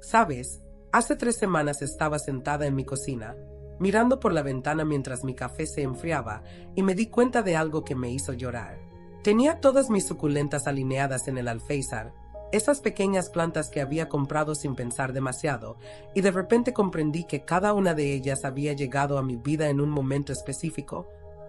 ¿Sabes? Hace 3 semanas estaba sentada en mi cocina, mirando por la ventana mientras mi café se enfriaba, y me di cuenta de algo que me hizo llorar. Tenía todas mis suculentas alineadas en el alféizar, esas pequeñas plantas que había comprado sin pensar demasiado, y de repente comprendí que cada una de ellas había llegado a mi vida en un momento específico,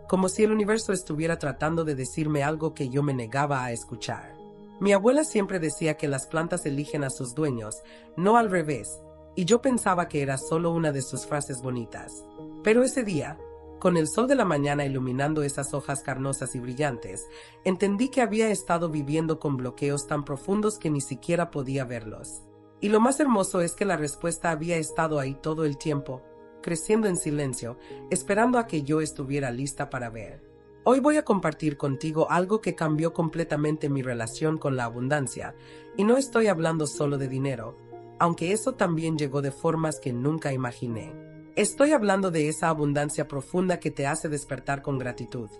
como si el universo estuviera tratando de decirme algo que yo me negaba a escuchar. Mi abuela siempre decía que las plantas eligen a sus dueños, no al revés, y yo pensaba que era solo una de sus frases bonitas. Pero ese día, con el sol de la mañana iluminando esas hojas carnosas y brillantes, entendí que había estado viviendo con bloqueos tan profundos que ni siquiera podía verlos. Y lo más hermoso es que la respuesta había estado ahí todo el tiempo, creciendo en silencio, esperando a que yo estuviera lista para ver. Hoy voy a compartir contigo algo que cambió completamente mi relación con la abundancia, y no estoy hablando solo de dinero, aunque eso también llegó de formas que nunca imaginé. Estoy hablando de esa abundancia profunda que te hace despertar con gratitud,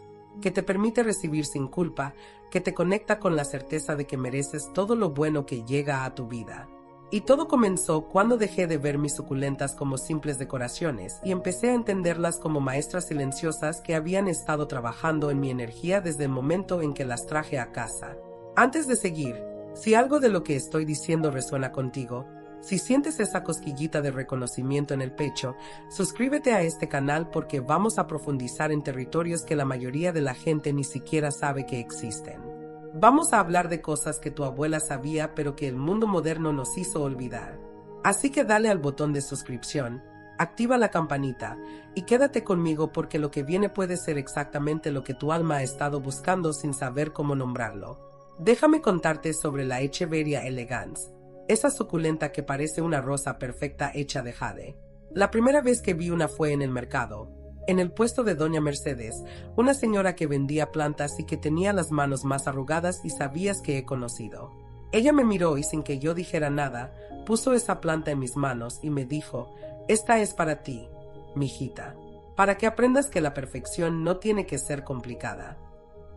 que te permite recibir sin culpa, que te conecta con la certeza de que mereces todo lo bueno que llega a tu vida. Y todo comenzó cuando dejé de ver mis suculentas como simples decoraciones y empecé a entenderlas como maestras silenciosas que habían estado trabajando en mi energía desde el momento en que las traje a casa. Antes de seguir, si algo de lo que estoy diciendo resuena contigo, si sientes esa cosquillita de reconocimiento en el pecho, suscríbete a este canal porque vamos a profundizar en territorios que la mayoría de la gente ni siquiera sabe que existen. Vamos a hablar de cosas que tu abuela sabía pero que el mundo moderno nos hizo olvidar. Así que dale al botón de suscripción, activa la campanita y quédate conmigo porque lo que viene puede ser exactamente lo que tu alma ha estado buscando sin saber cómo nombrarlo. Déjame contarte sobre la Echeveria elegans, esa suculenta que parece una rosa perfecta hecha de jade. La primera vez que vi una fue en el mercado, en el puesto de Doña Mercedes, una señora que vendía plantas y que tenía las manos más arrugadas y sabías que he conocido. Ella me miró y sin que yo dijera nada, puso esa planta en mis manos y me dijo: «Esta es para ti, mijita, para que aprendas que la perfección no tiene que ser complicada».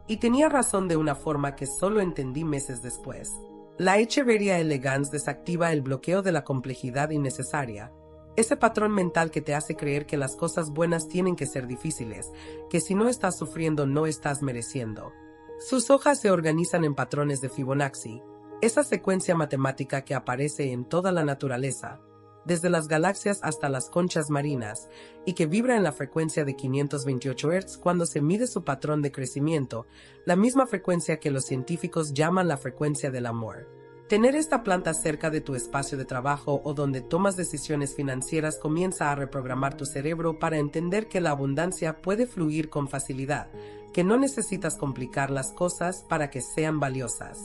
Y tenía razón de una forma que solo entendí meses después. La Echeveria elegans desactiva el bloqueo de la complejidad innecesaria, ese patrón mental que te hace creer que las cosas buenas tienen que ser difíciles, que si no estás sufriendo no estás mereciendo. Sus hojas se organizan en patrones de Fibonacci, esa secuencia matemática que aparece en toda la naturaleza, desde las galaxias hasta las conchas marinas, y que vibra en la frecuencia de 528 Hz cuando se mide su patrón de crecimiento, la misma frecuencia que los científicos llaman la frecuencia del amor. Tener esta planta cerca de tu espacio de trabajo o donde tomas decisiones financieras comienza a reprogramar tu cerebro para entender que la abundancia puede fluir con facilidad, que no necesitas complicar las cosas para que sean valiosas.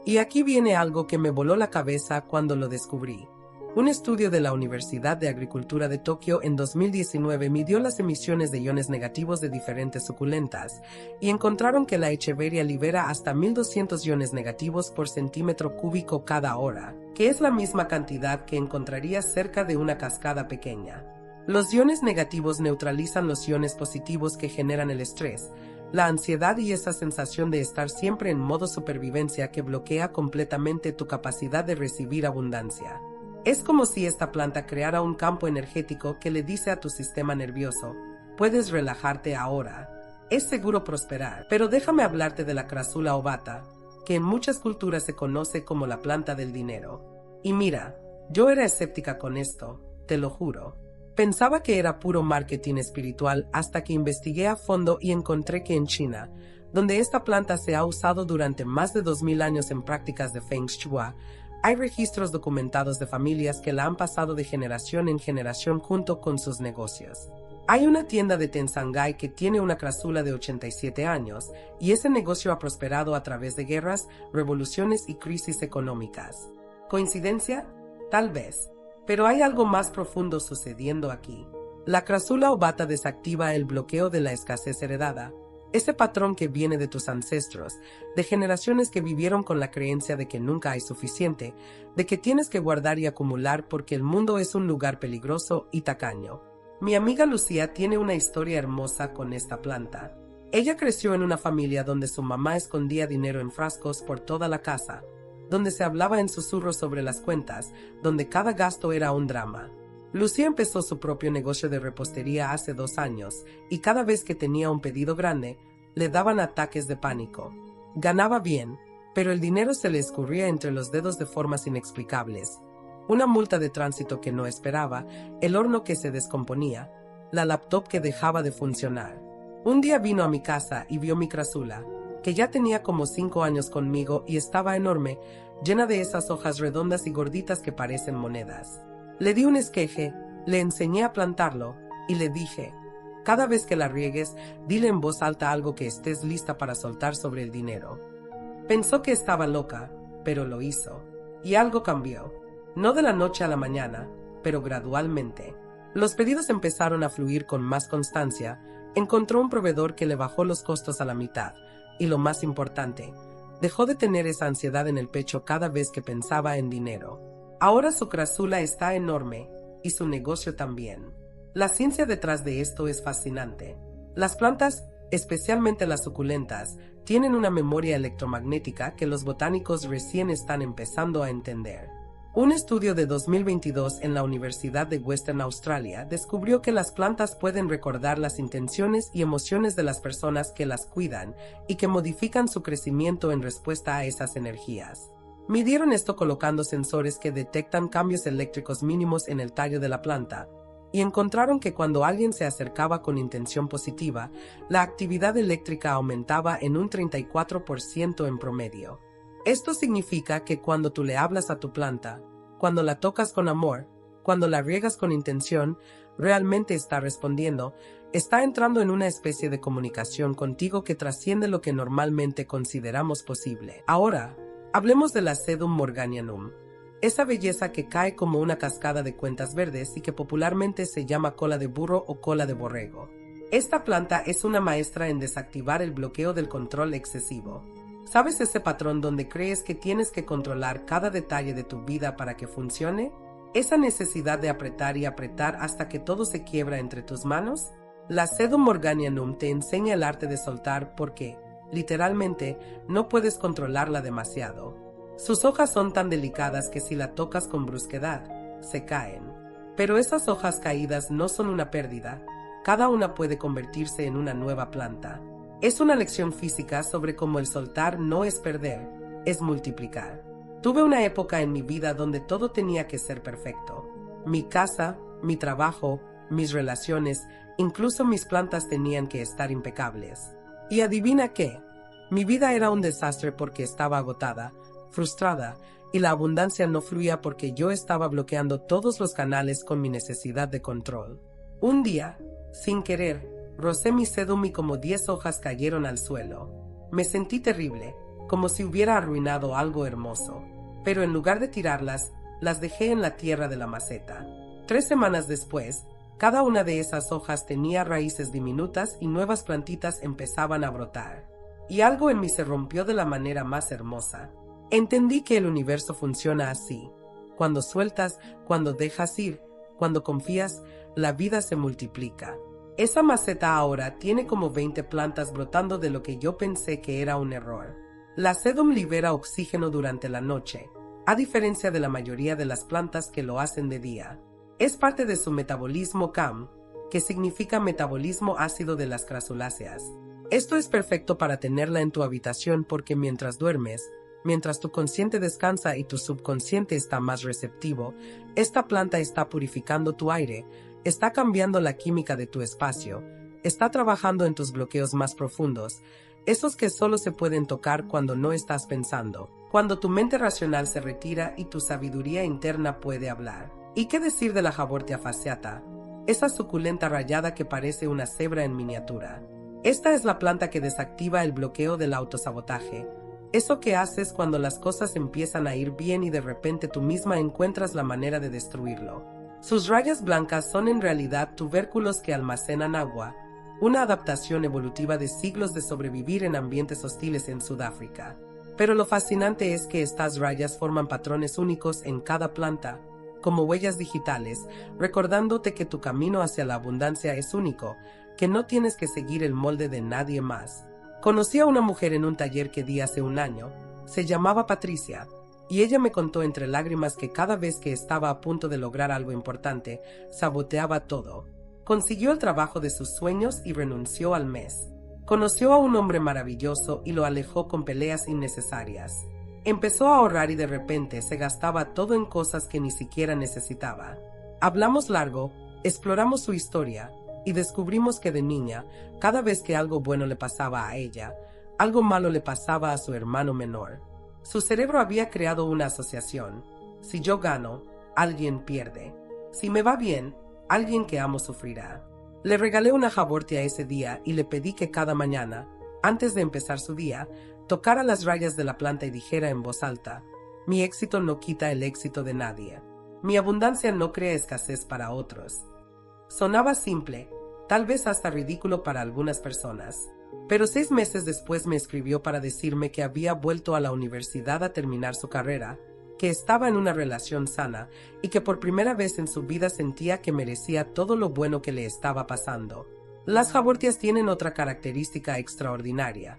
Y aquí viene algo que me voló la cabeza cuando lo descubrí. Un estudio de la Universidad de Agricultura de Tokio en 2019 midió las emisiones de iones negativos de diferentes suculentas y encontraron que la Echeveria libera hasta 1200 iones negativos por centímetro cúbico cada hora, que es la misma cantidad que encontrarías cerca de una cascada pequeña. Los iones negativos neutralizan los iones positivos que generan el estrés, la ansiedad y esa sensación de estar siempre en modo supervivencia que bloquea completamente tu capacidad de recibir abundancia. Es como si esta planta creara un campo energético que le dice a tu sistema nervioso: puedes relajarte ahora, es seguro prosperar. Pero déjame hablarte de la Crassula ovata, que en muchas culturas se conoce como la planta del dinero. Y mira, yo era escéptica con esto, te lo juro. Pensaba que era puro marketing espiritual hasta que investigué a fondo y encontré que en China, donde esta planta se ha usado durante más de 2000 años en prácticas de Feng Shui, hay registros documentados de familias que la han pasado de generación en generación junto con sus negocios. Hay una tienda de Tenshangai que tiene una crassula de 87 años y ese negocio ha prosperado a través de guerras, revoluciones y crisis económicas. ¿Coincidencia? Tal vez. Pero hay algo más profundo sucediendo aquí. La Crassula ovata desactiva el bloqueo de la escasez heredada, ese patrón que viene de tus ancestros, de generaciones que vivieron con la creencia de que nunca hay suficiente, de que tienes que guardar y acumular porque el mundo es un lugar peligroso y tacaño. Mi amiga Lucía tiene una historia hermosa con esta planta. Ella creció en una familia donde su mamá escondía dinero en frascos por toda la casa. donde se hablaba en susurros sobre las cuentas, donde cada gasto era un drama. Lucía empezó su propio negocio de repostería hace 2 años, y cada vez que tenía un pedido grande, le daban ataques de pánico. Ganaba bien, pero el dinero se le escurría entre los dedos de formas inexplicables. Una multa de tránsito que no esperaba, el horno que se descomponía, la laptop que dejaba de funcionar. Un día vino a mi casa y vio mi crasula, que ya tenía como 5 años conmigo y estaba enorme, llena de esas hojas redondas y gorditas que parecen monedas. Le di un esqueje, le enseñé a plantarlo y le dije: cada vez que la riegues, dile en voz alta algo que estés lista para soltar sobre el dinero. Pensó que estaba loca, pero lo hizo. Y algo cambió. No de la noche a la mañana, pero gradualmente. Los pedidos empezaron a fluir con más constancia, encontró un proveedor que le bajó los costos a la mitad, y lo más importante, dejó de tener esa ansiedad en el pecho cada vez que pensaba en dinero. Ahora su crasula está enorme, y su negocio también. La ciencia detrás de esto es fascinante. Las plantas, especialmente las suculentas, tienen una memoria electromagnética que los botánicos recién están empezando a entender. Un estudio de 2022 en la Universidad de Western Australia descubrió que las plantas pueden recordar las intenciones y emociones de las personas que las cuidan y que modifican su crecimiento en respuesta a esas energías. Midieron esto colocando sensores que detectan cambios eléctricos mínimos en el tallo de la planta, y encontraron que cuando alguien se acercaba con intención positiva, la actividad eléctrica aumentaba en un 34% en promedio. Esto significa que cuando tú le hablas a tu planta, cuando la tocas con amor, cuando la riegas con intención, realmente está respondiendo, está entrando en una especie de comunicación contigo que trasciende lo que normalmente consideramos posible. Ahora, hablemos de la Sedum morganianum, esa belleza que cae como una cascada de cuentas verdes y que popularmente se llama cola de burro o cola de borrego. Esta planta es una maestra en desactivar el bloqueo del control excesivo. ¿Sabes ese patrón donde crees que tienes que controlar cada detalle de tu vida para que funcione? ¿Esa necesidad de apretar y apretar hasta que todo se quiebra entre tus manos? La Sedum morganianum te enseña el arte de soltar porque, literalmente, no puedes controlarla demasiado. Sus hojas son tan delicadas que si la tocas con brusquedad, se caen. Pero esas hojas caídas no son una pérdida, cada una puede convertirse en una nueva planta. Es una lección física sobre cómo el soltar no es perder, es multiplicar. Tuve una época en mi vida donde todo tenía que ser perfecto. Mi casa, mi trabajo, mis relaciones, incluso mis plantas tenían que estar impecables. Y adivina qué, mi vida era un desastre porque estaba agotada, frustrada, y la abundancia no fluía porque yo estaba bloqueando todos los canales con mi necesidad de control. Un día, sin querer, rocé mi sedum y como 10 hojas cayeron al suelo. Me sentí terrible, como si hubiera arruinado algo hermoso. Pero en lugar de tirarlas, las dejé en la tierra de la maceta. 3 semanas después, cada una de esas hojas tenía raíces diminutas y nuevas plantitas empezaban a brotar. Y algo en mí se rompió de la manera más hermosa. Entendí que el universo funciona así. Cuando sueltas, cuando dejas ir, cuando confías, la vida se multiplica. Esa maceta ahora tiene como 20 plantas brotando de lo que yo pensé que era un error. La sedum libera oxígeno durante la noche, a diferencia de la mayoría de las plantas que lo hacen de día. Es parte de su metabolismo CAM, que significa metabolismo ácido de las crasuláceas. Esto es perfecto para tenerla en tu habitación porque mientras duermes, mientras tu consciente descansa y tu subconsciente está más receptivo, esta planta está purificando tu aire, está cambiando la química de tu espacio, está trabajando en tus bloqueos más profundos, esos que solo se pueden tocar cuando no estás pensando, cuando tu mente racional se retira y tu sabiduría interna puede hablar. ¿Y qué decir de la Haworthia fasciata? Esa suculenta rayada que parece una cebra en miniatura. Esta es la planta que desactiva el bloqueo del autosabotaje. Eso que haces cuando las cosas empiezan a ir bien y de repente tú misma encuentras la manera de destruirlo. Sus rayas blancas son en realidad tubérculos que almacenan agua, una adaptación evolutiva de siglos de sobrevivir en ambientes hostiles en Sudáfrica. Pero lo fascinante es que estas rayas forman patrones únicos en cada planta, como huellas digitales, recordándote que tu camino hacia la abundancia es único, que no tienes que seguir el molde de nadie más. Conocí a una mujer en un taller que di hace un año, se llamaba Patricia, y ella me contó entre lágrimas que cada vez que estaba a punto de lograr algo importante, saboteaba todo. Consiguió el trabajo de sus sueños y renunció al mes. Conoció a un hombre maravilloso y lo alejó con peleas innecesarias. Empezó a ahorrar y de repente se gastaba todo en cosas que ni siquiera necesitaba. Hablamos largo, exploramos su historia y descubrimos que de niña, cada vez que algo bueno le pasaba a ella, algo malo le pasaba a su hermano menor. Su cerebro había creado una asociación. Si yo gano, alguien pierde. Si me va bien, alguien que amo sufrirá. Le regalé una Haworthia ese día y le pedí que cada mañana, antes de empezar su día, tocara las rayas de la planta y dijera en voz alta: mi éxito no quita el éxito de nadie. Mi abundancia no crea escasez para otros. Sonaba simple, tal vez hasta ridículo para algunas personas, pero 6 meses después me escribió para decirme que había vuelto a la universidad a terminar su carrera, que estaba en una relación sana y que por primera vez en su vida sentía que merecía todo lo bueno que le estaba pasando. Las Haworthias tienen otra característica extraordinaria.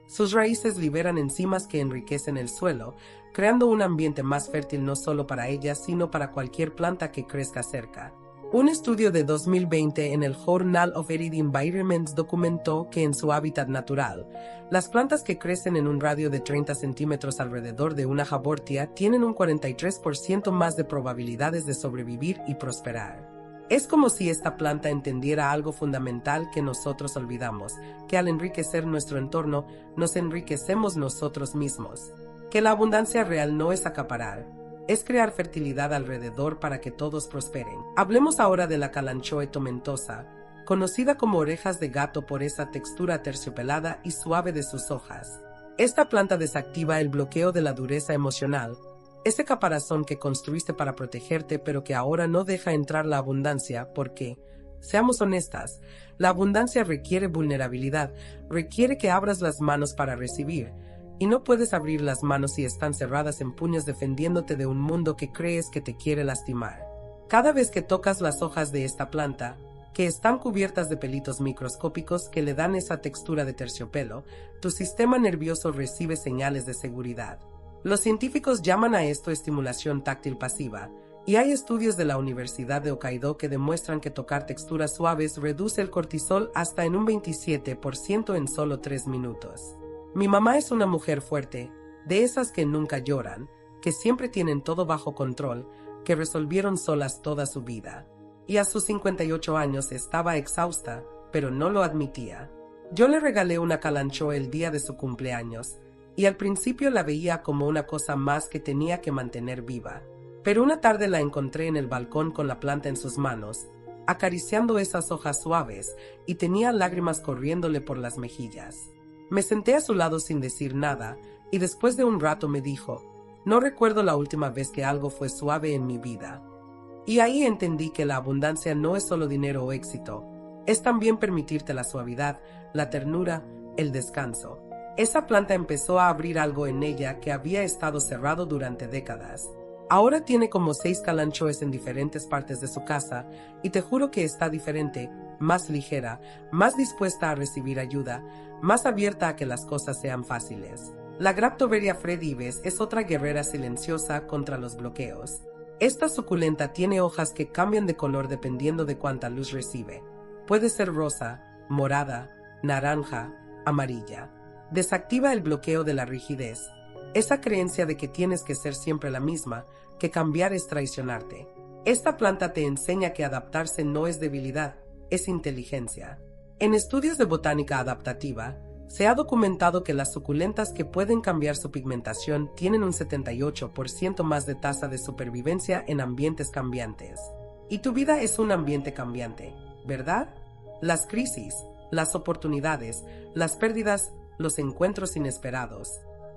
Sus raíces liberan enzimas que enriquecen el suelo, creando un ambiente más fértil no solo para ellas, sino para cualquier planta que crezca cerca. Un estudio de 2020 en el Journal of Arid Environments documentó que en su hábitat natural, las plantas que crecen en un radio de 30 centímetros alrededor de una Haworthia tienen un 43% más de probabilidades de sobrevivir y prosperar. Es como si esta planta entendiera algo fundamental que nosotros olvidamos, que al enriquecer nuestro entorno, nos enriquecemos nosotros mismos. Que la abundancia real no es acaparar, es crear fertilidad alrededor para que todos prosperen. Hablemos ahora de la Kalanchoe tomentosa, conocida como orejas de gato por esa textura terciopelada y suave de sus hojas. Esta planta desactiva el bloqueo de la dureza emocional, ese caparazón que construiste para protegerte pero que ahora no deja entrar la abundancia porque, seamos honestas, la abundancia requiere vulnerabilidad, requiere que abras las manos para recibir, y no puedes abrir las manos si están cerradas en puños defendiéndote de un mundo que crees que te quiere lastimar. Cada vez que tocas las hojas de esta planta, que están cubiertas de pelitos microscópicos que le dan esa textura de terciopelo, tu sistema nervioso recibe señales de seguridad. Los científicos llaman a esto estimulación táctil pasiva, y hay estudios de la Universidad de Hokkaido que demuestran que tocar texturas suaves reduce el cortisol hasta en un 27% en solo 3 minutos. Mi mamá es una mujer fuerte, de esas que nunca lloran, que siempre tienen todo bajo control, que resolvieron solas toda su vida. Y a sus 58 años estaba exhausta, pero no lo admitía. Yo le regalé una Kalanchoe el día de su cumpleaños, y al principio la veía como una cosa más que tenía que mantener viva. Pero una tarde la encontré en el balcón con la planta en sus manos, acariciando esas hojas suaves, y tenía lágrimas corriéndole por las mejillas. Me senté a su lado sin decir nada, y después de un rato me dijo: no recuerdo la última vez que algo fue suave en mi vida. Y ahí entendí que la abundancia no es solo dinero o éxito, es también permitirte la suavidad, la ternura, el descanso. Esa planta empezó a abrir algo en ella que había estado cerrado durante décadas. Ahora tiene como 6 Kalanchoes en diferentes partes de su casa, y te juro que está diferente, más ligera, más dispuesta a recibir ayuda, más abierta a que las cosas sean fáciles. La Graptoveria fredives es otra guerrera silenciosa contra los bloqueos. Esta suculenta tiene hojas que cambian de color dependiendo de cuánta luz recibe. Puede ser rosa, morada, naranja, amarilla. Desactiva el bloqueo de la rigidez, esa creencia de que tienes que ser siempre la misma, que cambiar es traicionarte. Esta planta te enseña que adaptarse no es debilidad, es inteligencia. En estudios de botánica adaptativa, se ha documentado que las suculentas que pueden cambiar su pigmentación tienen un 78% más de tasa de supervivencia en ambientes cambiantes. Y tu vida es un ambiente cambiante, ¿verdad? Las crisis, las oportunidades, las pérdidas, los encuentros inesperados.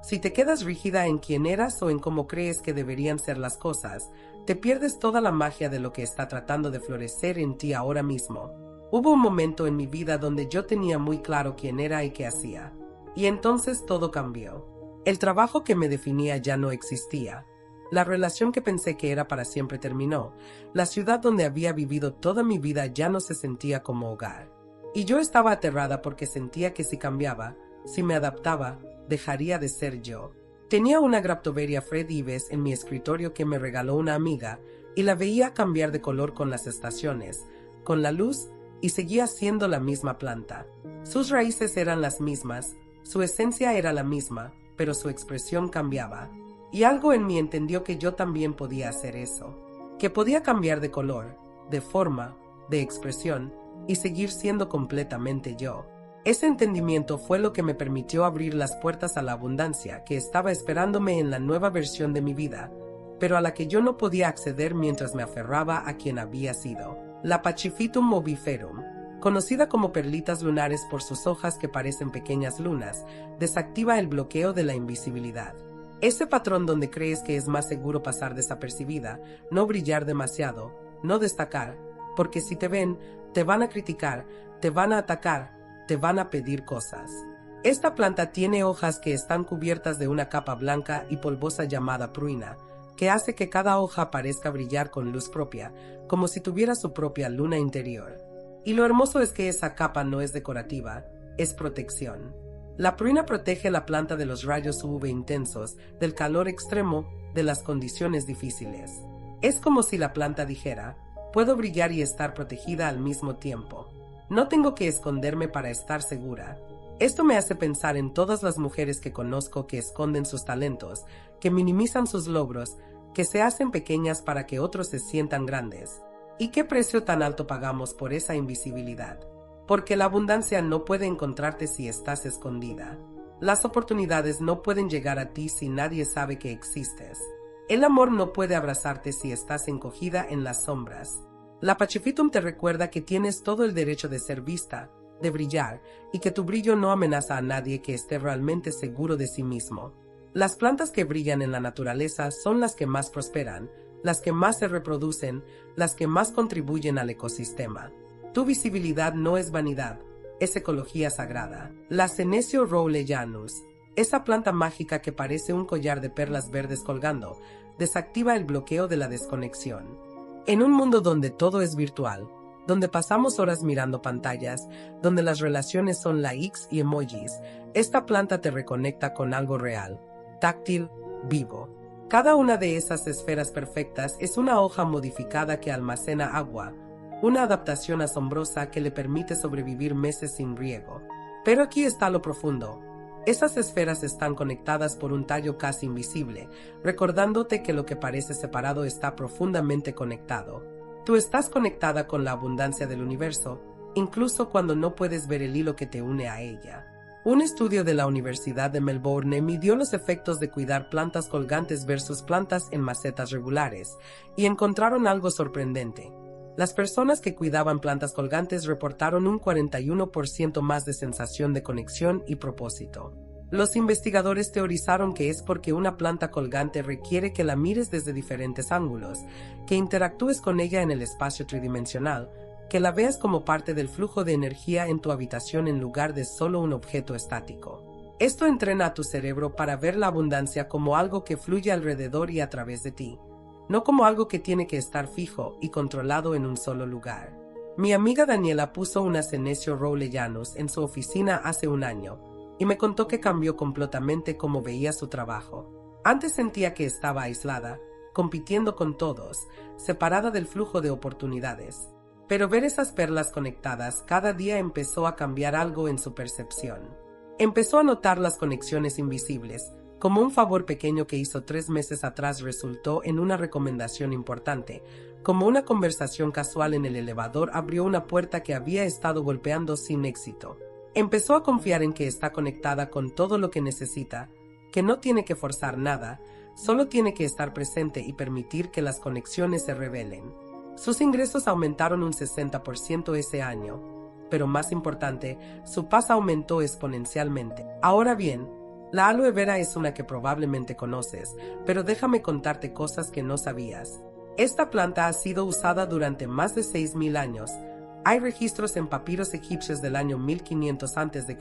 Si te quedas rígida en quién eras o en cómo crees que deberían ser las cosas, te pierdes toda la magia de lo que está tratando de florecer en ti ahora mismo. Hubo un momento en mi vida donde yo tenía muy claro quién era y qué hacía. Y entonces todo cambió. El trabajo que me definía ya no existía. La relación que pensé que era para siempre terminó. La ciudad donde había vivido toda mi vida ya no se sentía como hogar. Y yo estaba aterrada porque sentía que si cambiaba, si me adaptaba, dejaría de ser yo. Tenía una Graptoveria fredives en mi escritorio que me regaló una amiga y la veía cambiar de color con las estaciones, con la luz, y seguía siendo la misma planta. Sus raíces eran las mismas, su esencia era la misma, pero su expresión cambiaba. Y algo en mí entendió que yo también podía hacer eso, que podía cambiar de color, de forma, de expresión, y seguir siendo completamente yo. Ese entendimiento fue lo que me permitió abrir las puertas a la abundancia que estaba esperándome en la nueva versión de mi vida, pero a la que yo no podía acceder mientras me aferraba a quien había sido. La Pachyphytum oviferum, conocida como perlitas lunares por sus hojas que parecen pequeñas lunas, desactiva el bloqueo de la invisibilidad. Ese patrón donde crees que es más seguro pasar desapercibida, no brillar demasiado, no destacar, porque si te ven, te van a criticar, te van a atacar, te van a pedir cosas. Esta planta tiene hojas que están cubiertas de una capa blanca y polvosa llamada pruina, que hace que cada hoja parezca brillar con luz propia, como si tuviera su propia luna interior. Y lo hermoso es que esa capa no es decorativa, es protección. La pruina protege la planta de los rayos UV intensos, del calor extremo, de las condiciones difíciles. Es como si la planta dijera, puedo brillar y estar protegida al mismo tiempo. No tengo que esconderme para estar segura. Esto me hace pensar en todas las mujeres que conozco que esconden sus talentos, que minimizan sus logros, que se hacen pequeñas para que otros se sientan grandes. ¿Y qué precio tan alto pagamos por esa invisibilidad? Porque la abundancia no puede encontrarte si estás escondida. Las oportunidades no pueden llegar a ti si nadie sabe que existes. El amor no puede abrazarte si estás encogida en las sombras. La Pachyphytum te recuerda que tienes todo el derecho de ser vista, de brillar, y que tu brillo no amenaza a nadie que esté realmente seguro de sí mismo. Las plantas que brillan en la naturaleza son las que más prosperan, las que más se reproducen, las que más contribuyen al ecosistema. Tu visibilidad no es vanidad, es ecología sagrada. La Senecio rowleyanus, esa planta mágica que parece un collar de perlas verdes colgando, desactiva el bloqueo de la desconexión. En un mundo donde todo es virtual, donde pasamos horas mirando pantallas, donde las relaciones son likes y emojis, esta planta te reconecta con algo real, táctil, vivo. Cada una de esas esferas perfectas es una hoja modificada que almacena agua, una adaptación asombrosa que le permite sobrevivir meses sin riego. Pero aquí está lo profundo. Esas esferas están conectadas por un tallo casi invisible, recordándote que lo que parece separado está profundamente conectado. Tú estás conectada con la abundancia del universo, incluso cuando no puedes ver el hilo que te une a ella. Un estudio de la Universidad de Melbourne midió los efectos de cuidar plantas colgantes versus plantas en macetas regulares, y encontraron algo sorprendente. Las personas que cuidaban plantas colgantes reportaron un 41% más de sensación de conexión y propósito. Los investigadores teorizaron que es porque una planta colgante requiere que la mires desde diferentes ángulos, que interactúes con ella en el espacio tridimensional, que la veas como parte del flujo de energía en tu habitación en lugar de solo un objeto estático. Esto entrena a tu cerebro para ver la abundancia como algo que fluye alrededor y a través de ti, no como algo que tiene que estar fijo y controlado en un solo lugar. Mi amiga Daniela puso una Senecio rowleyanus en su oficina hace un año y me contó que cambió completamente cómo veía su trabajo. Antes sentía que estaba aislada, compitiendo con todos, separada del flujo de oportunidades. Pero ver esas perlas conectadas cada día empezó a cambiar algo en su percepción. Empezó a notar las conexiones invisibles, como un favor pequeño que hizo 3 meses atrás resultó en una recomendación importante, como una conversación casual en el elevador abrió una puerta que había estado golpeando sin éxito. Empezó a confiar en que está conectada con todo lo que necesita, que no tiene que forzar nada, solo tiene que estar presente y permitir que las conexiones se revelen. Sus ingresos aumentaron un 60% ese año, pero más importante, su paz aumentó exponencialmente. Ahora bien, la aloe vera es una que probablemente conoces, pero déjame contarte cosas que no sabías. Esta planta ha sido usada durante más de 6.000 años. Hay registros en papiros egipcios del año 1500 a.C.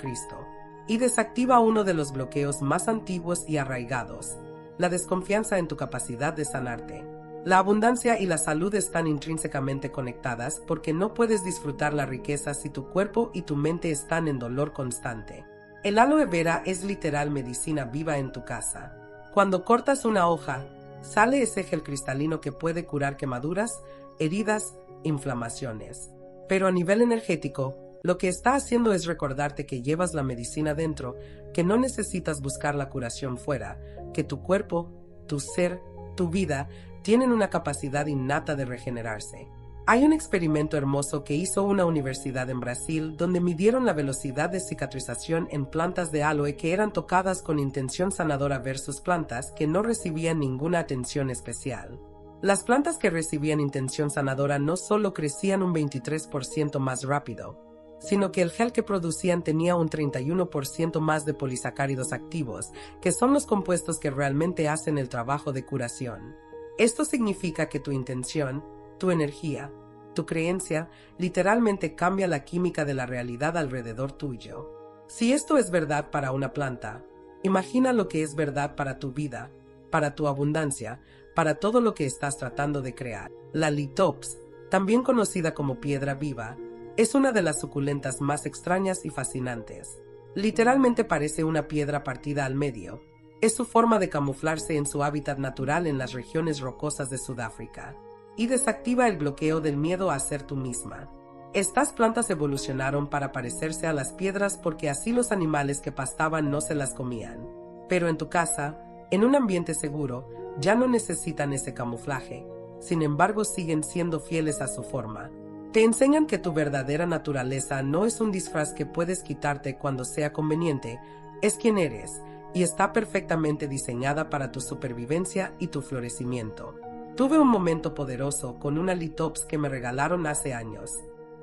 y desactiva uno de los bloqueos más antiguos y arraigados, la desconfianza en tu capacidad de sanarte. La abundancia y la salud están intrínsecamente conectadas porque no puedes disfrutar la riqueza si tu cuerpo y tu mente están en dolor constante. El aloe vera es literal medicina viva en tu casa. Cuando cortas una hoja, sale ese gel cristalino que puede curar quemaduras, heridas, inflamaciones. Pero a nivel energético, lo que está haciendo es recordarte que llevas la medicina dentro, que no necesitas buscar la curación fuera, que tu cuerpo, tu ser, tu vida, tienen una capacidad innata de regenerarse. Hay un experimento hermoso que hizo una universidad en Brasil donde midieron la velocidad de cicatrización en plantas de aloe que eran tocadas con intención sanadora versus plantas que no recibían ninguna atención especial. Las plantas que recibían intención sanadora no solo crecían un 23% más rápido, sino que el gel que producían tenía un 31% más de polisacáridos activos, que son los compuestos que realmente hacen el trabajo de curación. Esto significa que tu intención, tu energía, tu creencia, literalmente cambia la química de la realidad alrededor tuyo. Si esto es verdad para una planta, imagina lo que es verdad para tu vida, para tu abundancia, para todo lo que estás tratando de crear. La litops, también conocida como piedra viva, es una de las suculentas más extrañas y fascinantes. Literalmente parece una piedra partida al medio. Es su forma de camuflarse en su hábitat natural en las regiones rocosas de Sudáfrica. Y desactiva el bloqueo del miedo a ser tú misma. Estas plantas evolucionaron para parecerse a las piedras porque así los animales que pastaban no se las comían. Pero en tu casa, en un ambiente seguro, ya no necesitan ese camuflaje. Sin embargo, siguen siendo fieles a su forma. Te enseñan que tu verdadera naturaleza no es un disfraz que puedes quitarte cuando sea conveniente, es quien eres, y está perfectamente diseñada para tu supervivencia y tu florecimiento. Tuve un momento poderoso con una litops que me regalaron hace años.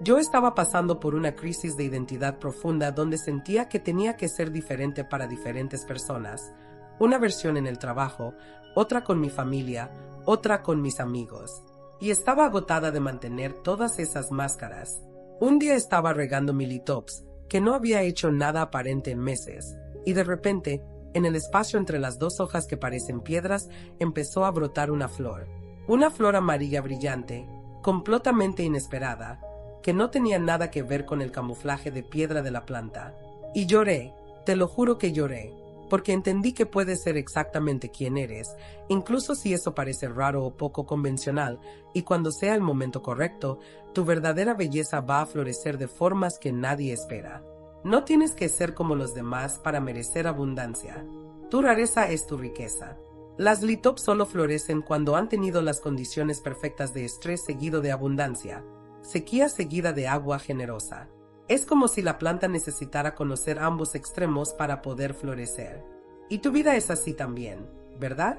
Yo estaba pasando por una crisis de identidad profunda donde sentía que tenía que ser diferente para diferentes personas. Una versión en el trabajo, otra con mi familia, otra con mis amigos. Y estaba agotada de mantener todas esas máscaras. Un día estaba regando mi litops, que no había hecho nada aparente en meses, y de repente, en el espacio entre las dos hojas que parecen piedras, empezó a brotar una flor. Una flor amarilla brillante, completamente inesperada, que no tenía nada que ver con el camuflaje de piedra de la planta. Y lloré, te lo juro que lloré, porque entendí que puedes ser exactamente quien eres, incluso si eso parece raro o poco convencional, y cuando sea el momento correcto, tu verdadera belleza va a florecer de formas que nadie espera. No tienes que ser como los demás para merecer abundancia. Tu rareza es tu riqueza. Las litops solo florecen cuando han tenido las condiciones perfectas de estrés seguido de abundancia, sequía seguida de agua generosa. Es como si la planta necesitara conocer ambos extremos para poder florecer. Y tu vida es así también, ¿verdad?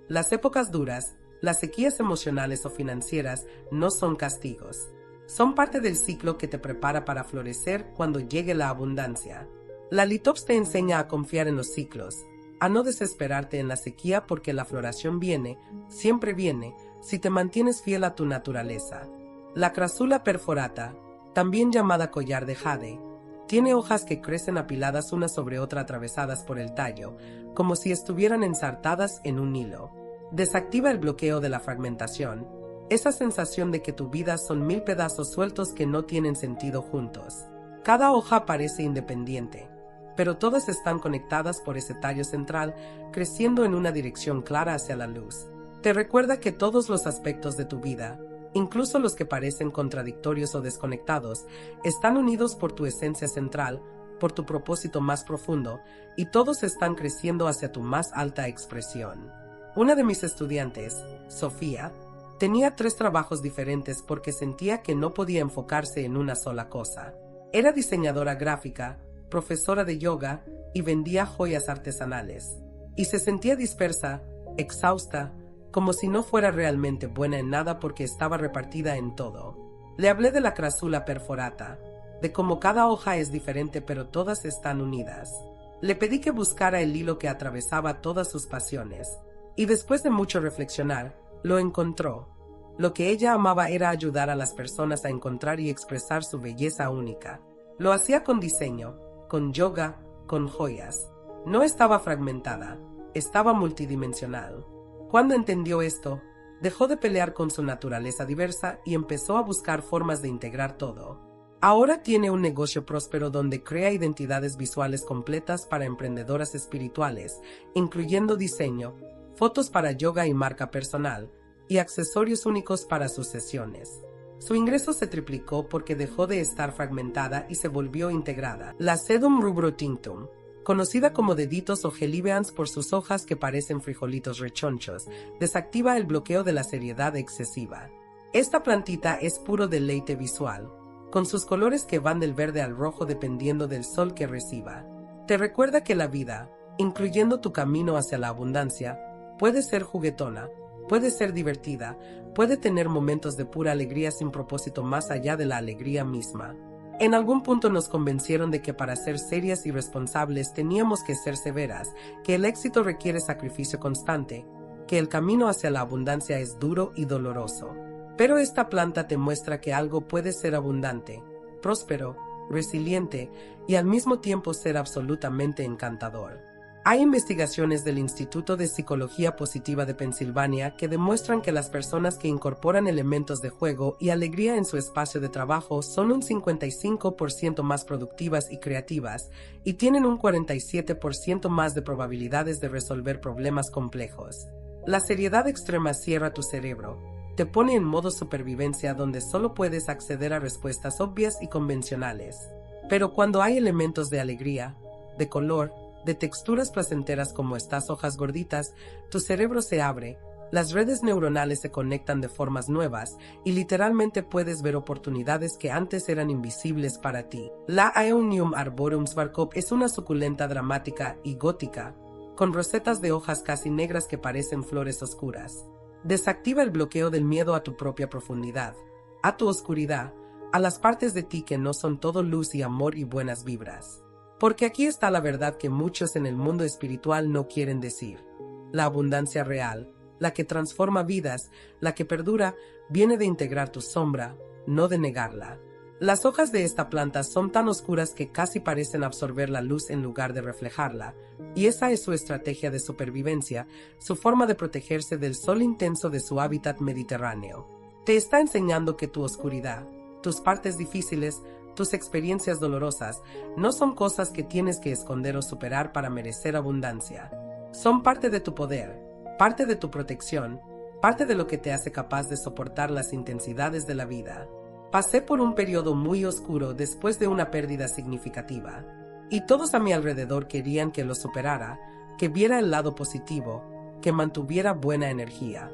Las épocas duras, las sequías emocionales o financieras no son castigos. Son parte del ciclo que te prepara para florecer cuando llegue la abundancia. La litops te enseña a confiar en los ciclos, a no desesperarte en la sequía porque la floración viene, siempre viene, si te mantienes fiel a tu naturaleza. La Crassula perforata, también llamada collar de jade, tiene hojas que crecen apiladas una sobre otra atravesadas por el tallo, como si estuvieran ensartadas en un hilo. Desactiva el bloqueo de la fragmentación, esa sensación de que tu vida son 1000 pedazos sueltos que no tienen sentido juntos. Cada hoja parece independiente, pero todas están conectadas por ese tallo central, creciendo en una dirección clara hacia la luz. Te recuerda que todos los aspectos de tu vida, incluso los que parecen contradictorios o desconectados, están unidos por tu esencia central, por tu propósito más profundo, y todos están creciendo hacia tu más alta expresión. Una de mis estudiantes, Sofía, tenía 3 trabajos diferentes porque sentía que no podía enfocarse en una sola cosa. Era diseñadora gráfica, profesora de yoga y vendía joyas artesanales. Y se sentía dispersa, exhausta, como si no fuera realmente buena en nada porque estaba repartida en todo. Le hablé de la Crassula perforata, de cómo cada hoja es diferente pero todas están unidas. Le pedí que buscara el hilo que atravesaba todas sus pasiones, y después de mucho reflexionar, lo encontró. Lo que ella amaba era ayudar a las personas a encontrar y expresar su belleza única. Lo hacía con diseño, con yoga, con joyas. No estaba fragmentada, estaba multidimensional. Cuando entendió esto, dejó de pelear con su naturaleza diversa y empezó a buscar formas de integrar todo. Ahora tiene un negocio próspero donde crea identidades visuales completas para emprendedoras espirituales, incluyendo diseño, fotos para yoga y marca personal, y accesorios únicos para sus sesiones. Su ingreso se triplicó porque dejó de estar fragmentada y se volvió integrada. La Sedum rubrotinctum, conocida como deditos o gelibeans por sus hojas que parecen frijolitos rechonchos, desactiva el bloqueo de la seriedad excesiva. Esta plantita es puro deleite visual, con sus colores que van del verde al rojo dependiendo del sol que reciba. Te recuerda que la vida, incluyendo tu camino hacia la abundancia, puede ser juguetona, puede ser divertida, puede tener momentos de pura alegría sin propósito más allá de la alegría misma. En algún punto nos convencieron de que para ser serias y responsables teníamos que ser severas, que el éxito requiere sacrificio constante, que el camino hacia la abundancia es duro y doloroso. Pero esta planta te muestra que algo puede ser abundante, próspero, resiliente y al mismo tiempo ser absolutamente encantador. Hay investigaciones del Instituto de Psicología Positiva de Pensilvania que demuestran que las personas que incorporan elementos de juego y alegría en su espacio de trabajo son un 55% más productivas y creativas y tienen un 47% más de probabilidades de resolver problemas complejos. La seriedad extrema cierra tu cerebro, te pone en modo supervivencia donde solo puedes acceder a respuestas obvias y convencionales. Pero cuando hay elementos de alegría, de color, de texturas placenteras como estas hojas gorditas, tu cerebro se abre, las redes neuronales se conectan de formas nuevas y literalmente puedes ver oportunidades que antes eran invisibles para ti. La Aeonium arboreum Schwarzkopf es una suculenta dramática y gótica, con rosetas de hojas casi negras que parecen flores oscuras. Desactiva el bloqueo del miedo a tu propia profundidad, a tu oscuridad, a las partes de ti que no son todo luz y amor y buenas vibras. Porque aquí está la verdad que muchos en el mundo espiritual no quieren decir. La abundancia real, la que transforma vidas, la que perdura, viene de integrar tu sombra, no de negarla. Las hojas de esta planta son tan oscuras que casi parecen absorber la luz en lugar de reflejarla, y esa es su estrategia de supervivencia, su forma de protegerse del sol intenso de su hábitat mediterráneo. Te está enseñando que tu oscuridad, tus partes difíciles, tus experiencias dolorosas, no son cosas que tienes que esconder o superar para merecer abundancia. Son parte de tu poder, parte de tu protección, parte de lo que te hace capaz de soportar las intensidades de la vida. Pasé por un periodo muy oscuro después de una pérdida significativa, y todos a mi alrededor querían que lo superara, que viera el lado positivo, que mantuviera buena energía.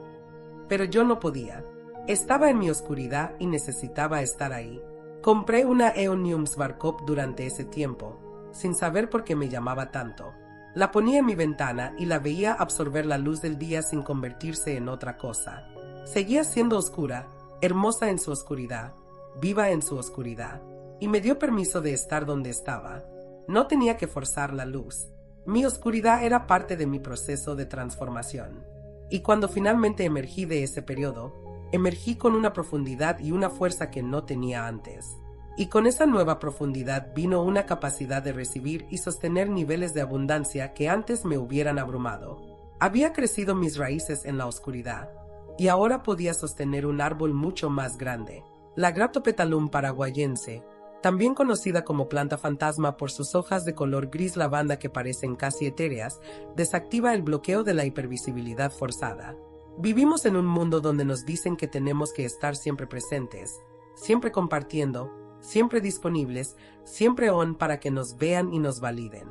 Pero yo no podía. Estaba en mi oscuridad y necesitaba estar ahí. Compré una Aeonium Schwarzkopf durante ese tiempo, sin saber por qué me llamaba tanto. La ponía en mi ventana y la veía absorber la luz del día sin convertirse en otra cosa. Seguía siendo oscura, hermosa en su oscuridad, viva en su oscuridad, y me dio permiso de estar donde estaba. No tenía que forzar la luz. Mi oscuridad era parte de mi proceso de transformación. Y cuando finalmente emergí de ese periodo, emergí con una profundidad y una fuerza que no tenía antes. Y con esa nueva profundidad vino una capacidad de recibir y sostener niveles de abundancia que antes me hubieran abrumado. Había crecido mis raíces en la oscuridad, y ahora podía sostener un árbol mucho más grande. La Graptopetalum paraguayense, también conocida como planta fantasma por sus hojas de color gris lavanda que parecen casi etéreas, desactiva el bloqueo de la hipervisibilidad forzada. Vivimos en un mundo donde nos dicen que tenemos que estar siempre presentes, siempre compartiendo, siempre disponibles, siempre on para que nos vean y nos validen.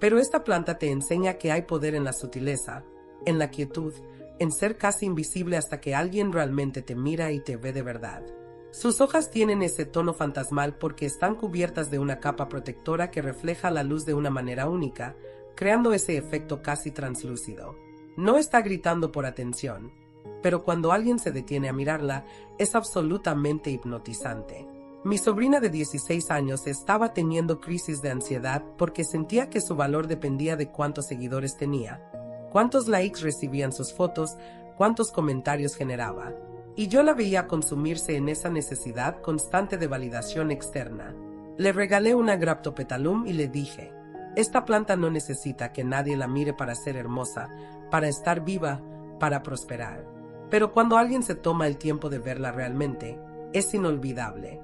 Pero esta planta te enseña que hay poder en la sutileza, en la quietud, en ser casi invisible hasta que alguien realmente te mira y te ve de verdad. Sus hojas tienen ese tono fantasmal porque están cubiertas de una capa protectora que refleja la luz de una manera única, creando ese efecto casi translúcido. No está gritando por atención, pero cuando alguien se detiene a mirarla, es absolutamente hipnotizante. Mi sobrina de 16 años estaba teniendo crisis de ansiedad porque sentía que su valor dependía de cuántos seguidores tenía, cuántos likes recibían sus fotos, cuántos comentarios generaba. Y yo la veía consumirse en esa necesidad constante de validación externa. Le regalé una Graptopetalum y le dije, esta planta no necesita que nadie la mire para ser hermosa, para estar viva, para prosperar. Pero cuando alguien se toma el tiempo de verla realmente, es inolvidable.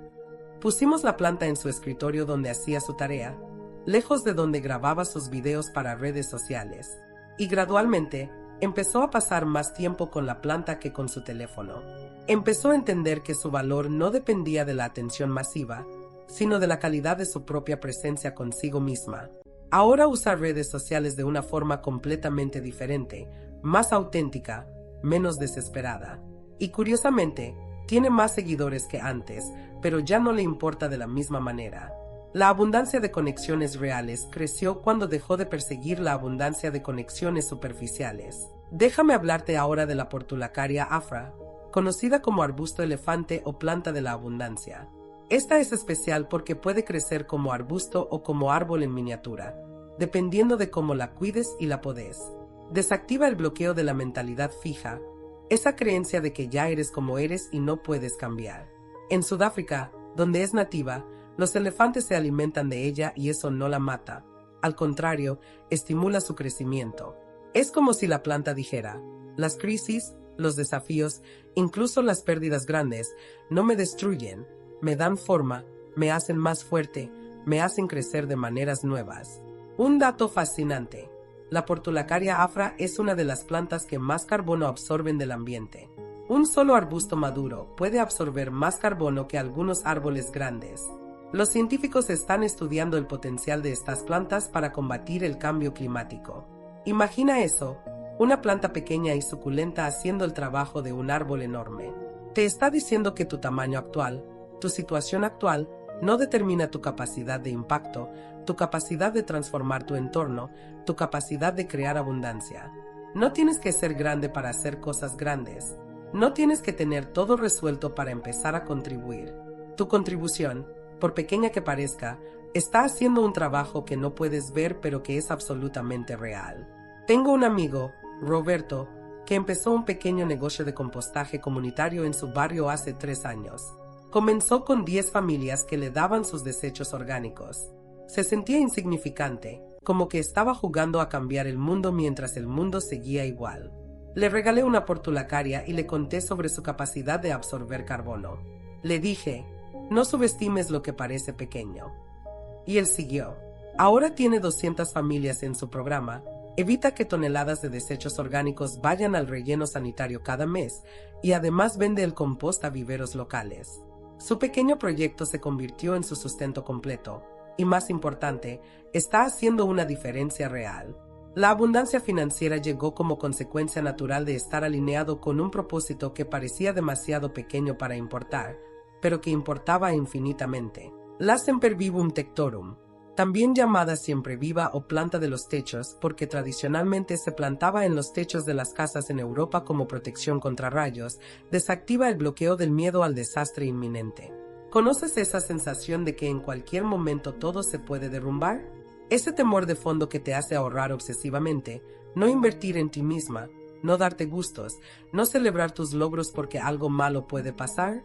Pusimos la planta en su escritorio donde hacía su tarea, lejos de donde grababa sus videos para redes sociales. Y gradualmente, empezó a pasar más tiempo con la planta que con su teléfono. Empezó a entender que su valor no dependía de la atención masiva, sino de la calidad de su propia presencia consigo misma. Ahora usa redes sociales de una forma completamente diferente, más auténtica, menos desesperada. Y curiosamente, tiene más seguidores que antes, pero ya no le importa de la misma manera. La abundancia de conexiones reales creció cuando dejó de perseguir la abundancia de conexiones superficiales. Déjame hablarte ahora de la Portulacaria afra, conocida como arbusto elefante o planta de la abundancia. Esta es especial porque puede crecer como arbusto o como árbol en miniatura, dependiendo de cómo la cuides y la podes. Desactiva el bloqueo de la mentalidad fija, esa creencia de que ya eres como eres y no puedes cambiar. En Sudáfrica, donde es nativa, los elefantes se alimentan de ella y eso no la mata. Al contrario, estimula su crecimiento. Es como si la planta dijera: las crisis, los desafíos, incluso las pérdidas grandes, no me destruyen, me dan forma, me hacen más fuerte, me hacen crecer de maneras nuevas. Un dato fascinante: la Portulacaria afra es una de las plantas que más carbono absorben del ambiente. Un solo arbusto maduro puede absorber más carbono que algunos árboles grandes. Los científicos están estudiando el potencial de estas plantas para combatir el cambio climático. Imagina eso, una planta pequeña y suculenta haciendo el trabajo de un árbol enorme. Te está diciendo que tu tamaño actual, tu situación actual, no determina tu capacidad de impacto, tu capacidad de transformar tu entorno, tu capacidad de crear abundancia. No tienes que ser grande para hacer cosas grandes. No tienes que tener todo resuelto para empezar a contribuir. Tu contribución, por pequeña que parezca, está haciendo un trabajo que no puedes ver pero que es absolutamente real. Tengo un amigo, Roberto, que empezó un pequeño negocio de compostaje comunitario en su barrio hace 3 años. Comenzó con 10 familias que le daban sus desechos orgánicos. Se sentía insignificante, como que estaba jugando a cambiar el mundo mientras el mundo seguía igual. Le regalé una portulacaria y le conté sobre su capacidad de absorber carbono. Le dije: no subestimes lo que parece pequeño. Y él siguió. Ahora tiene 200 familias en su programa, evita que toneladas de desechos orgánicos vayan al relleno sanitario cada mes y además vende el compost a viveros locales. Su pequeño proyecto se convirtió en su sustento completo y, más importante, está haciendo una diferencia real. La abundancia financiera llegó como consecuencia natural de estar alineado con un propósito que parecía demasiado pequeño para importar, pero que importaba infinitamente. La Sempervivum tectorum, también llamada siempre viva o planta de los techos, porque tradicionalmente se plantaba en los techos de las casas en Europa como protección contra rayos, desactiva el bloqueo del miedo al desastre inminente. ¿Conoces esa sensación de que en cualquier momento todo se puede derrumbar? Ese temor de fondo que te hace ahorrar obsesivamente, no invertir en ti misma, no darte gustos, no celebrar tus logros porque algo malo puede pasar.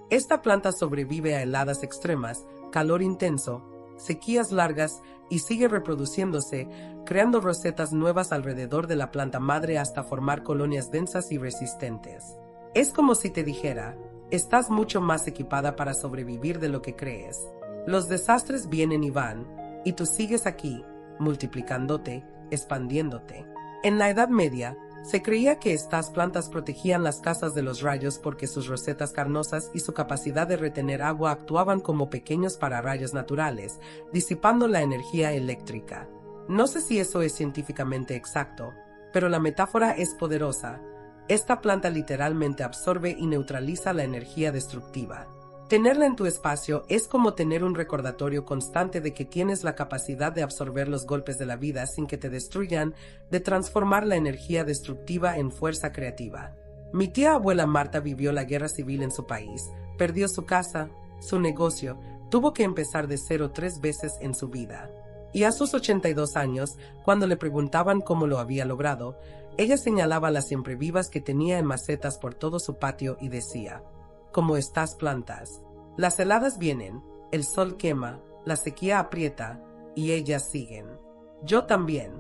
Esta planta sobrevive a heladas extremas, calor intenso, sequías largas y sigue reproduciéndose, creando rosetas nuevas alrededor de la planta madre hasta formar colonias densas y resistentes. Es como si te dijera: estás mucho más equipada para sobrevivir de lo que crees. Los desastres vienen y van, y tú sigues aquí, multiplicándote, expandiéndote. En la Edad Media, se creía que estas plantas protegían las casas de los rayos porque sus rosetas carnosas y su capacidad de retener agua actuaban como pequeños pararrayos naturales, disipando la energía eléctrica. No sé si eso es científicamente exacto, pero la metáfora es poderosa. Esta planta literalmente absorbe y neutraliza la energía destructiva. Tenerla en tu espacio es como tener un recordatorio constante de que tienes la capacidad de absorber los golpes de la vida sin que te destruyan, de transformar la energía destructiva en fuerza creativa. Mi tía abuela Marta vivió la guerra civil en su país, perdió su casa, su negocio, tuvo que empezar de cero 3 veces en su vida. Y a sus 82 años, cuando le preguntaban cómo lo había logrado, ella señalaba las siemprevivas que tenía en macetas por todo su patio y decía: como estas plantas. Las heladas vienen, el sol quema, la sequía aprieta, y ellas siguen. Yo también.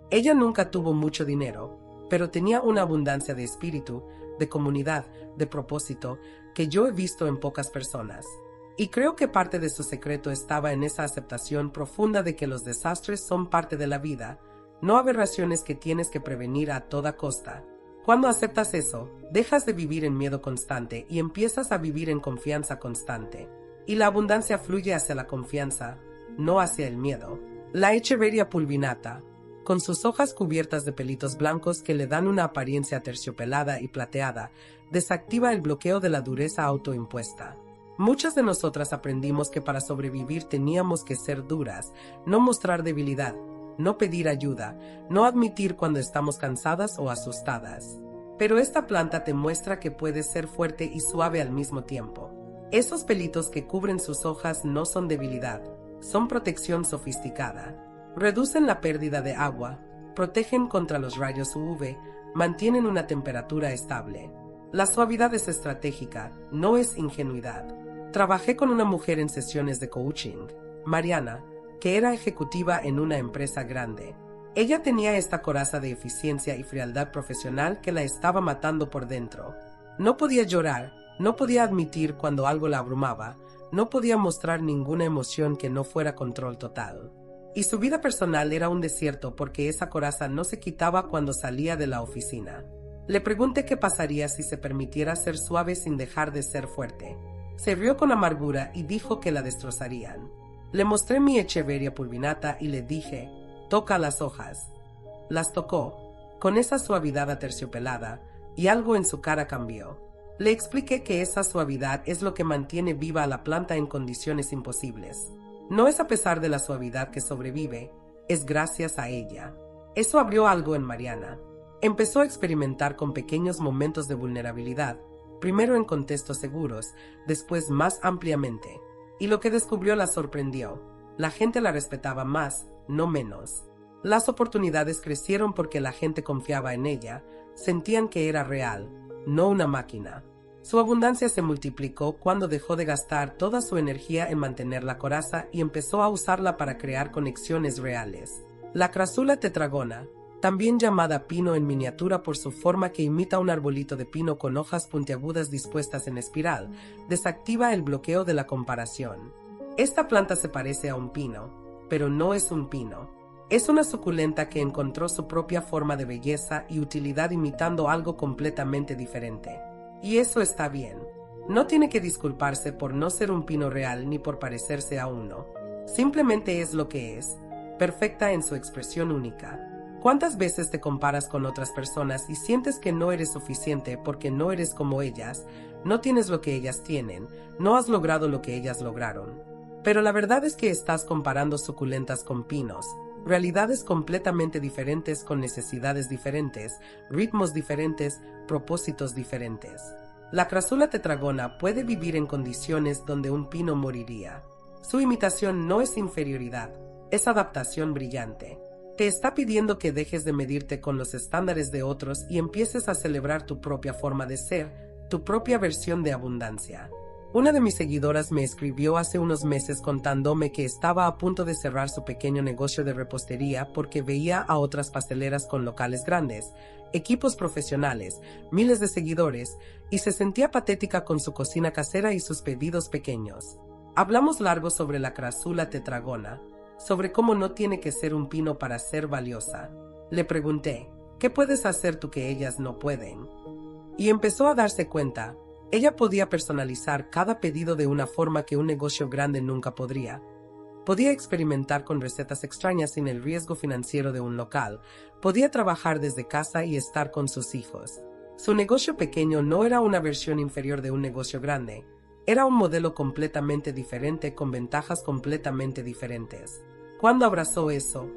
Ella nunca tuvo mucho dinero, pero tenía una abundancia de espíritu, de comunidad, de propósito, que yo he visto en pocas personas. Y creo que parte de su secreto estaba en esa aceptación profunda de que los desastres son parte de la vida, no aberraciones que tienes que prevenir a toda costa. Cuando aceptas eso, dejas de vivir en miedo constante y empiezas a vivir en confianza constante. Y la abundancia fluye hacia la confianza, no hacia el miedo. La Echeveria pulvinata, con sus hojas cubiertas de pelitos blancos que le dan una apariencia aterciopelada y plateada, desactiva el bloqueo de la dureza autoimpuesta. Muchas de nosotras aprendimos que para sobrevivir teníamos que ser duras, no mostrar debilidad, no pedir ayuda, no admitir cuando estamos cansadas o asustadas. Pero esta planta te muestra que puedes ser fuerte y suave al mismo tiempo. Esos pelitos que cubren sus hojas no son debilidad, son protección sofisticada. Reducen la pérdida de agua, protegen contra los rayos UV, mantienen una temperatura estable. La suavidad es estratégica, no es ingenuidad. Trabajé con una mujer en sesiones de coaching, Mariana, que era ejecutiva en una empresa grande. Ella tenía esta coraza de eficiencia y frialdad profesional que la estaba matando por dentro. No podía llorar, no podía admitir cuando algo la abrumaba, no podía mostrar ninguna emoción que no fuera control total. Y su vida personal era un desierto porque esa coraza no se quitaba cuando salía de la oficina. Le pregunté qué pasaría si se permitiera ser suave sin dejar de ser fuerte. Se rió con amargura y dijo que la destrozarían. Le mostré mi Echeveria pulvinata y le dije, toca las hojas. Las tocó, con esa suavidad aterciopelada, y algo en su cara cambió. Le expliqué que esa suavidad es lo que mantiene viva a la planta en condiciones imposibles. No es a pesar de la suavidad que sobrevive, es gracias a ella. Eso abrió algo en Mariana. Empezó a experimentar con pequeños momentos de vulnerabilidad, primero en contextos seguros, después más ampliamente. Y lo que descubrió la sorprendió. La gente la respetaba más, no menos. Las oportunidades crecieron porque la gente confiaba en ella, sentían que era real, no una máquina. Su abundancia se multiplicó cuando dejó de gastar toda su energía en mantener la coraza y empezó a usarla para crear conexiones reales. La Crassula tetragona, también llamada pino en miniatura por su forma que imita un arbolito de pino con hojas puntiagudas dispuestas en espiral, desactiva el bloqueo de la comparación. Esta planta se parece a un pino, pero no es un pino. Es una suculenta que encontró su propia forma de belleza y utilidad imitando algo completamente diferente. Y eso está bien. No tiene que disculparse por no ser un pino real ni por parecerse a uno. Simplemente es lo que es, perfecta en su expresión única. ¿Cuántas veces te comparas con otras personas y sientes que no eres suficiente porque no eres como ellas, no tienes lo que ellas tienen, no has logrado lo que ellas lograron? Pero la verdad es que estás comparando suculentas con pinos, realidades completamente diferentes con necesidades diferentes, ritmos diferentes, propósitos diferentes. La Crassula tetragona puede vivir en condiciones donde un pino moriría. Su imitación no es inferioridad, es adaptación brillante. Te está pidiendo que dejes de medirte con los estándares de otros y empieces a celebrar tu propia forma de ser, tu propia versión de abundancia. Una de mis seguidoras me escribió hace unos meses contándome que estaba a punto de cerrar su pequeño negocio de repostería porque veía a otras pasteleras con locales grandes, equipos profesionales, miles de seguidores, y se sentía patética con su cocina casera y sus pedidos pequeños. Hablamos largo sobre la Crassula tetragona, sobre cómo no tiene que ser un pino para ser valiosa. Le pregunté, ¿qué puedes hacer tú que ellas no pueden? Y empezó a darse cuenta. Ella podía personalizar cada pedido de una forma que un negocio grande nunca podría. Podía experimentar con recetas extrañas sin el riesgo financiero de un local. Podía trabajar desde casa y estar con sus hijos. Su negocio pequeño no era una versión inferior de un negocio grande. Era un modelo completamente diferente con ventajas completamente diferentes. Cuando abrazó eso,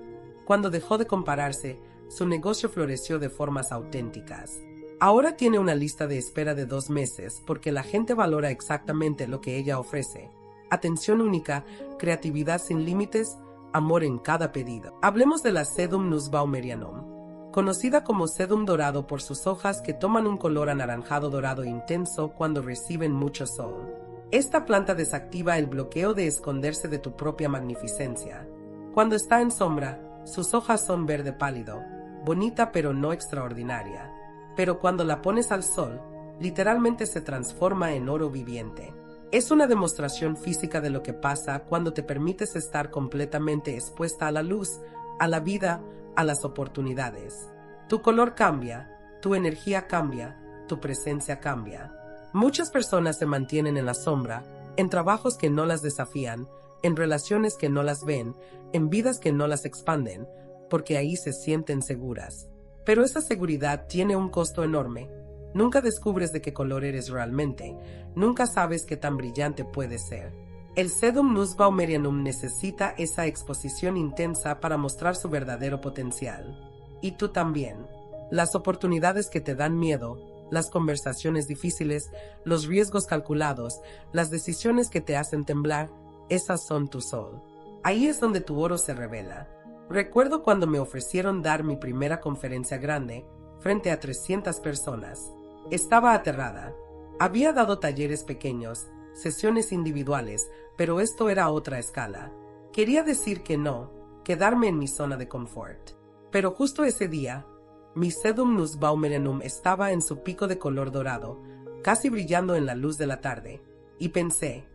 cuando dejó de compararse, su negocio floreció de formas auténticas. Ahora tiene una lista de espera de 2 meses porque la gente valora exactamente lo que ella ofrece. Atención única, creatividad sin límites, amor en cada pedido. Hablemos de la Sedum nussbaumerianum, conocida como sedum dorado por sus hojas que toman un color anaranjado dorado intenso cuando reciben mucho sol. Esta planta desactiva el bloqueo de esconderse de tu propia magnificencia. Cuando está en sombra, sus hojas son verde pálido, bonita pero no extraordinaria. Pero cuando la pones al sol, literalmente se transforma en oro viviente. Es una demostración física de lo que pasa cuando te permites estar completamente expuesta a la luz, a la vida, a las oportunidades. Tu color cambia, tu energía cambia, tu presencia cambia. Muchas personas se mantienen en la sombra, en trabajos que no las desafían, en relaciones que no las ven, en vidas que no las expanden, porque ahí se sienten seguras. Pero esa seguridad tiene un costo enorme. Nunca descubres de qué color eres realmente, nunca sabes qué tan brillante puedes ser. El Sedum Nussbaumerianum necesita esa exposición intensa para mostrar su verdadero potencial. Y tú también. Las oportunidades que te dan miedo, las conversaciones difíciles, los riesgos calculados, las decisiones que te hacen temblar, esas son tu sol. Ahí es donde tu oro se revela. Recuerdo cuando me ofrecieron dar mi primera conferencia grande, frente a 300 personas. Estaba aterrada. Había dado talleres pequeños, sesiones individuales, pero esto era otra escala. Quería decir que no, quedarme en mi zona de confort. Pero justo ese día, mi Sedum Nussbaumerianum estaba en su pico de color dorado, casi brillando en la luz de la tarde, y pensé,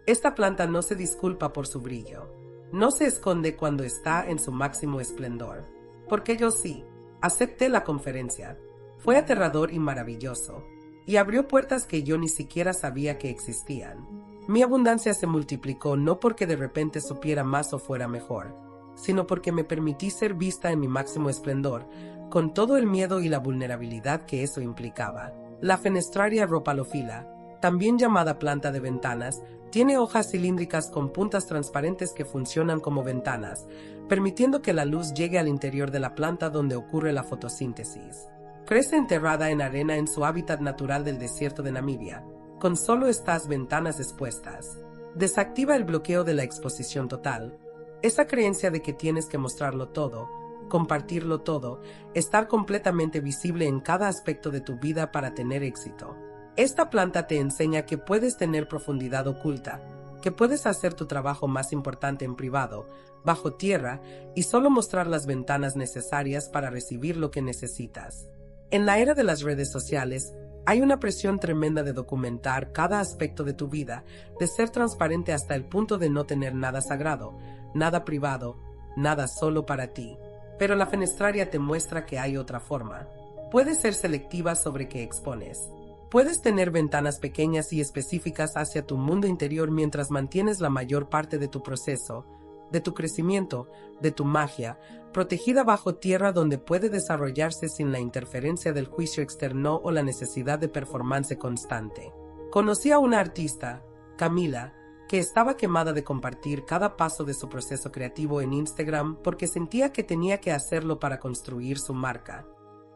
esta planta no se disculpa por su brillo, no se esconde cuando está en su máximo esplendor. Porque yo sí, acepté la conferencia. Fue aterrador y maravilloso, y abrió puertas que yo ni siquiera sabía que existían. Mi abundancia se multiplicó no porque de repente supiera más o fuera mejor, sino porque me permití ser vista en mi máximo esplendor, con todo el miedo y la vulnerabilidad que eso implicaba. La Fenestraria rhopalophila, también llamada planta de ventanas, tiene hojas cilíndricas con puntas transparentes que funcionan como ventanas, permitiendo que la luz llegue al interior de la planta donde ocurre la fotosíntesis. Crece enterrada en arena en su hábitat natural del desierto de Namibia, con solo estas ventanas expuestas. Desactiva el bloqueo de la exposición total, esa creencia de que tienes que mostrarlo todo, compartirlo todo, estar completamente visible en cada aspecto de tu vida para tener éxito. Esta planta te enseña que puedes tener profundidad oculta, que puedes hacer tu trabajo más importante en privado, bajo tierra, y solo mostrar las ventanas necesarias para recibir lo que necesitas. En la era de las redes sociales, hay una presión tremenda de documentar cada aspecto de tu vida, de ser transparente hasta el punto de no tener nada sagrado, nada privado, nada solo para ti. Pero la Fenestraria te muestra que hay otra forma. Puedes ser selectiva sobre qué expones. Puedes tener ventanas pequeñas y específicas hacia tu mundo interior mientras mantienes la mayor parte de tu proceso, de tu crecimiento, de tu magia, protegida bajo tierra donde puede desarrollarse sin la interferencia del juicio externo o la necesidad de performance constante. Conocí a una artista, Camila, que estaba quemada de compartir cada paso de su proceso creativo en Instagram porque sentía que tenía que hacerlo para construir su marca.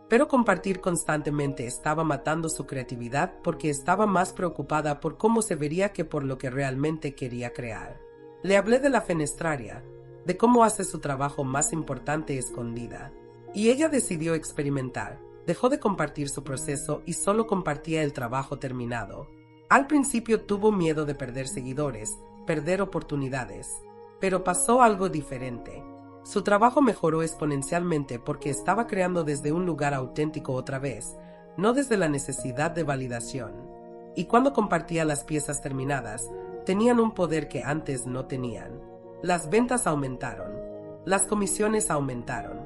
Pero compartir constantemente estaba matando su creatividad porque estaba más preocupada por cómo se vería que por lo que realmente quería crear. Le hablé de la Fenestraria, de cómo hace su trabajo más importante escondida. Y ella decidió experimentar. Dejó de compartir su proceso y solo compartía el trabajo terminado. Al principio tuvo miedo de perder seguidores, perder oportunidades. Pero pasó algo diferente. Su trabajo mejoró exponencialmente porque estaba creando desde un lugar auténtico otra vez, no desde la necesidad de validación. Y cuando compartía las piezas terminadas, tenían un poder que antes no tenían. Las ventas aumentaron. Las comisiones aumentaron.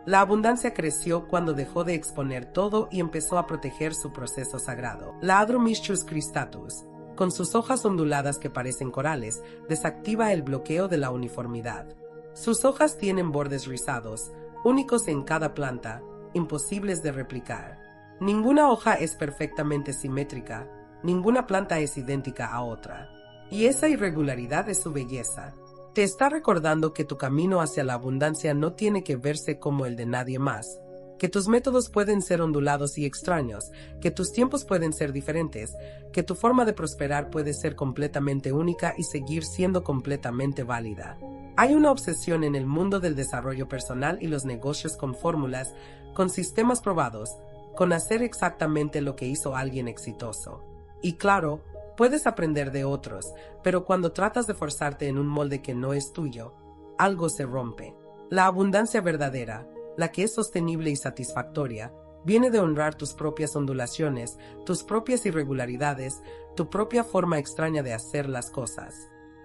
La abundancia creció cuando dejó de exponer todo y empezó a proteger su proceso sagrado. La Adromischus cristatus, con sus hojas onduladas que parecen corales, desactiva el bloqueo de la uniformidad. Sus hojas tienen bordes rizados, únicos en cada planta, imposibles de replicar. Ninguna hoja es perfectamente simétrica, ninguna planta es idéntica a otra. Y esa irregularidad es su belleza. Te está recordando que tu camino hacia la abundancia no tiene que verse como el de nadie más, que tus métodos pueden ser ondulados y extraños, que tus tiempos pueden ser diferentes, que tu forma de prosperar puede ser completamente única y seguir siendo completamente válida. Hay una obsesión en el mundo del desarrollo personal y los negocios con fórmulas, con sistemas probados, con hacer exactamente lo que hizo alguien exitoso. Y claro, puedes aprender de otros, pero cuando tratas de forzarte en un molde que no es tuyo, algo se rompe. La abundancia verdadera, la que es sostenible y satisfactoria, Viene de honrar tus propias ondulaciones, tus propias irregularidades, tu propia forma extraña de hacer las cosas.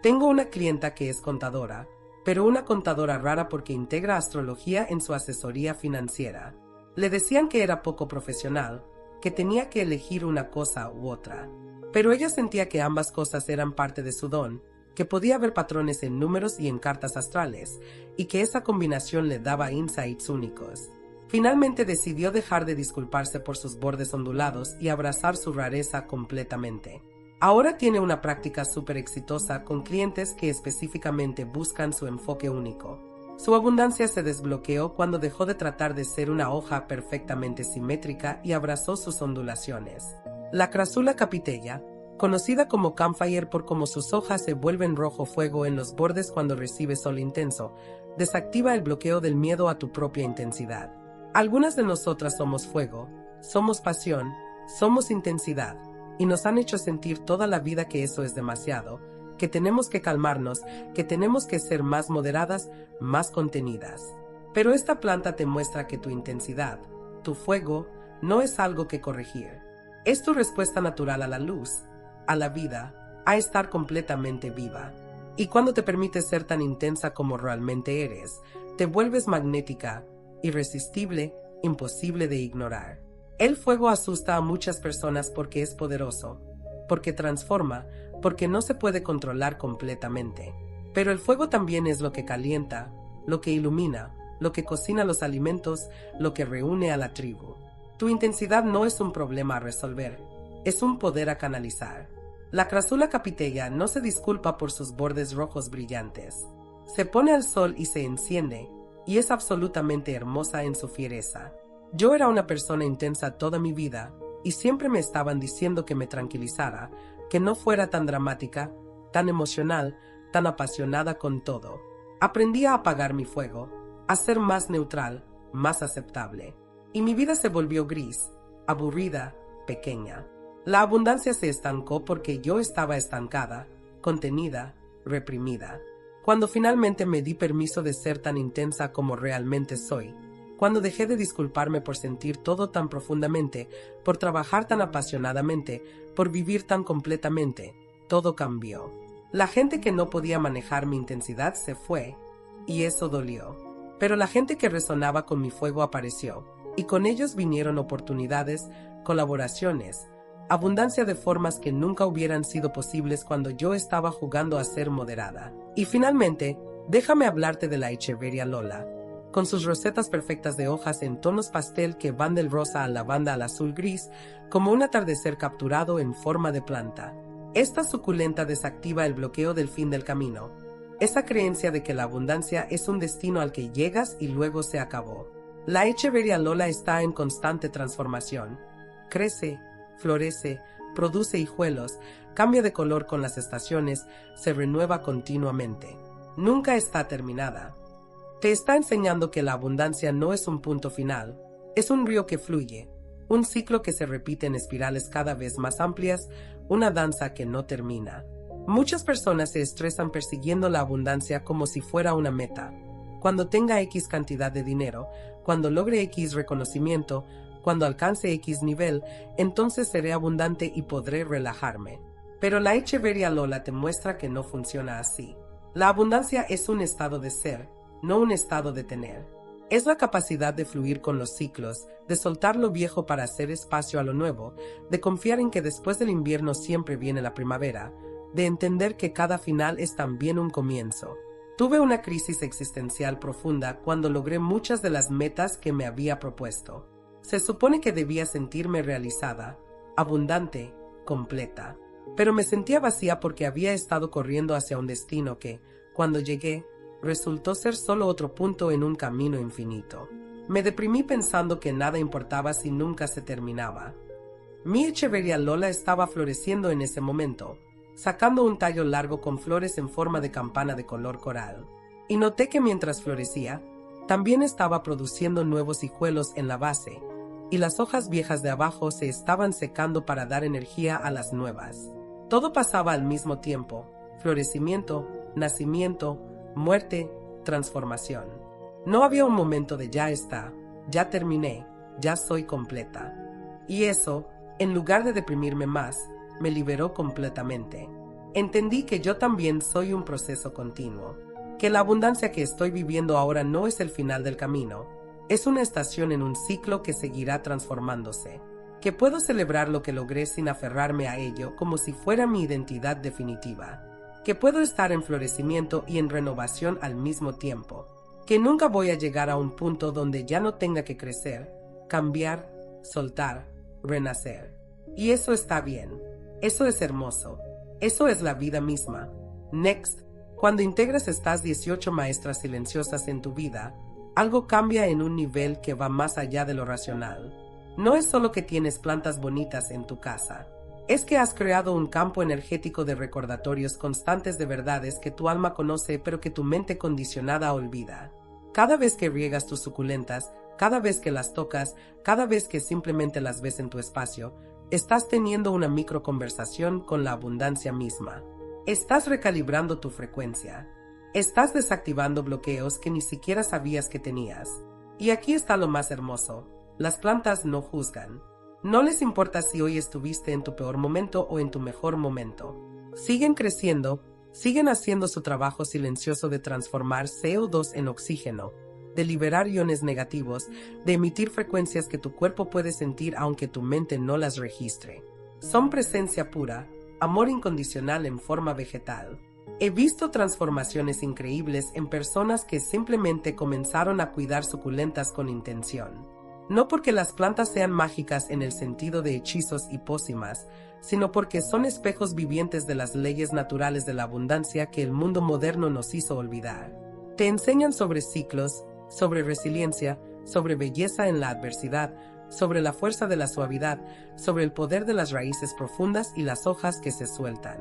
Tengo una clienta que es contadora, pero una contadora rara porque integra astrología en su asesoría financiera. Le decían que era poco profesional, que tenía que elegir una cosa u otra. Pero ella sentía que ambas cosas eran parte de su don, que podía ver patrones en números y en cartas astrales, y que esa combinación le daba insights únicos. Finalmente decidió dejar de disculparse por sus bordes ondulados y abrazar su rareza completamente. Ahora tiene una práctica súper exitosa con clientes que específicamente buscan su enfoque único. Su abundancia se desbloqueó cuando dejó de tratar de ser una hoja perfectamente simétrica y abrazó sus ondulaciones. La Crassula capitella, conocida como Campfire por cómo sus hojas se vuelven rojo fuego en los bordes cuando recibe sol intenso, desactiva el bloqueo del miedo a tu propia intensidad. Algunas de nosotras somos fuego, somos pasión, somos intensidad, y nos han hecho sentir toda la vida que eso es demasiado, que tenemos que calmarnos, que tenemos que ser más moderadas, más contenidas. Pero esta planta te muestra que tu intensidad, tu fuego, no es algo que corregir. Es tu respuesta natural a la luz, a la vida, a estar completamente viva. Y cuando te permites ser tan intensa como realmente eres, te vuelves magnética, irresistible, imposible de ignorar. El fuego asusta a muchas personas porque es poderoso, porque transforma, porque no se puede controlar completamente. Pero el fuego también es lo que calienta, lo que ilumina, lo que cocina los alimentos, lo que reúne a la tribu. Tu intensidad no es un problema a resolver, es un poder a canalizar. La Crassula capitella no se disculpa por sus bordes rojos brillantes. Se pone al sol y se enciende, y es absolutamente hermosa en su fiereza. Yo era una persona intensa toda mi vida, y siempre me estaban diciendo que me tranquilizara, que no fuera tan dramática, tan emocional, tan apasionada con todo. Aprendí a apagar mi fuego, a ser más neutral, más aceptable. Y mi vida se volvió gris, aburrida, pequeña. La abundancia se estancó porque yo estaba estancada, contenida, reprimida. Cuando finalmente me di permiso de ser tan intensa como realmente soy, cuando dejé de disculparme por sentir todo tan profundamente, por trabajar tan apasionadamente, por vivir tan completamente, todo cambió. La gente que no podía manejar mi intensidad se fue, y eso dolió. Pero la gente que resonaba con mi fuego apareció, y con ellos vinieron oportunidades, colaboraciones, abundancia de formas que nunca hubieran sido posibles cuando yo estaba jugando a ser moderada. Y finalmente, déjame hablarte de la Echeveria Lola, con sus rosetas perfectas de hojas en tonos pastel que van del rosa al lavanda al azul gris, como un atardecer capturado en forma de planta. Esta suculenta desactiva el bloqueo del fin del camino, esa creencia de que la abundancia es un destino al que llegas y luego se acabó. La Echeveria Lola está en constante transformación. Crece, florece, produce hijuelos, cambia de color con las estaciones, se renueva continuamente. Nunca está terminada. Te está enseñando que la abundancia no es un punto final, es un río que fluye, un ciclo que se repite en espirales cada vez más amplias, una danza que no termina. Muchas personas se estresan persiguiendo la abundancia como si fuera una meta. Cuando tenga X cantidad de dinero, cuando logre X reconocimiento, cuando alcance X nivel, entonces seré abundante y podré relajarme. Pero la Echeveria Lola te muestra que no funciona así. La abundancia es un estado de ser, no un estado de tener. Es la capacidad de fluir con los ciclos, de soltar lo viejo para hacer espacio a lo nuevo, de confiar en que después del invierno siempre viene la primavera, de entender que cada final es también un comienzo. Tuve una crisis existencial profunda cuando logré muchas de las metas que me había propuesto. Se supone que debía sentirme realizada, abundante, completa, pero me sentía vacía porque había estado corriendo hacia un destino que, cuando llegué, resultó ser solo otro punto en un camino infinito. Me deprimí pensando que nada importaba si nunca se terminaba. Mi Echeveria Lola estaba floreciendo en ese momento, sacando un tallo largo con flores en forma de campana de color coral. Y noté que mientras florecía, también estaba produciendo nuevos hijuelos en la base, y las hojas viejas de abajo se estaban secando para dar energía a las nuevas. Todo pasaba al mismo tiempo: florecimiento, nacimiento, muerte, transformación. No había un momento de ya está, ya terminé, ya soy completa. Y eso, en lugar de deprimirme más, me liberó completamente. Entendí que yo también soy un proceso continuo, que la abundancia que estoy viviendo ahora no es el final del camino, es una estación en un ciclo que seguirá transformándose, que puedo celebrar lo que logré sin aferrarme a ello como si fuera mi identidad definitiva, que puedo estar en florecimiento y en renovación al mismo tiempo, que nunca voy a llegar a un punto donde ya no tenga que crecer, cambiar, soltar, renacer. Y eso está bien, eso es hermoso, eso es la vida misma. Next, cuando integras estas 18 maestras silenciosas en tu vida, algo cambia en un nivel que va más allá de lo racional. No es solo que tienes plantas bonitas en tu casa, es que has creado un campo energético de recordatorios constantes de verdades que tu alma conoce pero que tu mente condicionada olvida. Cada vez que riegas tus suculentas, cada vez que las tocas, cada vez que simplemente las ves en tu espacio, estás teniendo una microconversación con la abundancia misma. Estás recalibrando tu frecuencia. Estás desactivando bloqueos que ni siquiera sabías que tenías. Y aquí está lo más hermoso. Las plantas no juzgan. No les importa si hoy estuviste en tu peor momento o en tu mejor momento. Siguen creciendo, siguen haciendo su trabajo silencioso de transformar CO2 en oxígeno, de liberar iones negativos, de emitir frecuencias que tu cuerpo puede sentir aunque tu mente no las registre. Son presencia pura, amor incondicional en forma vegetal. He visto transformaciones increíbles en personas que simplemente comenzaron a cuidar suculentas con intención. No porque las plantas sean mágicas en el sentido de hechizos y pócimas, sino porque son espejos vivientes de las leyes naturales de la abundancia que el mundo moderno nos hizo olvidar. Te enseñan sobre ciclos, sobre resiliencia, sobre belleza en la adversidad, sobre la fuerza de la suavidad, sobre el poder de las raíces profundas y las hojas que se sueltan.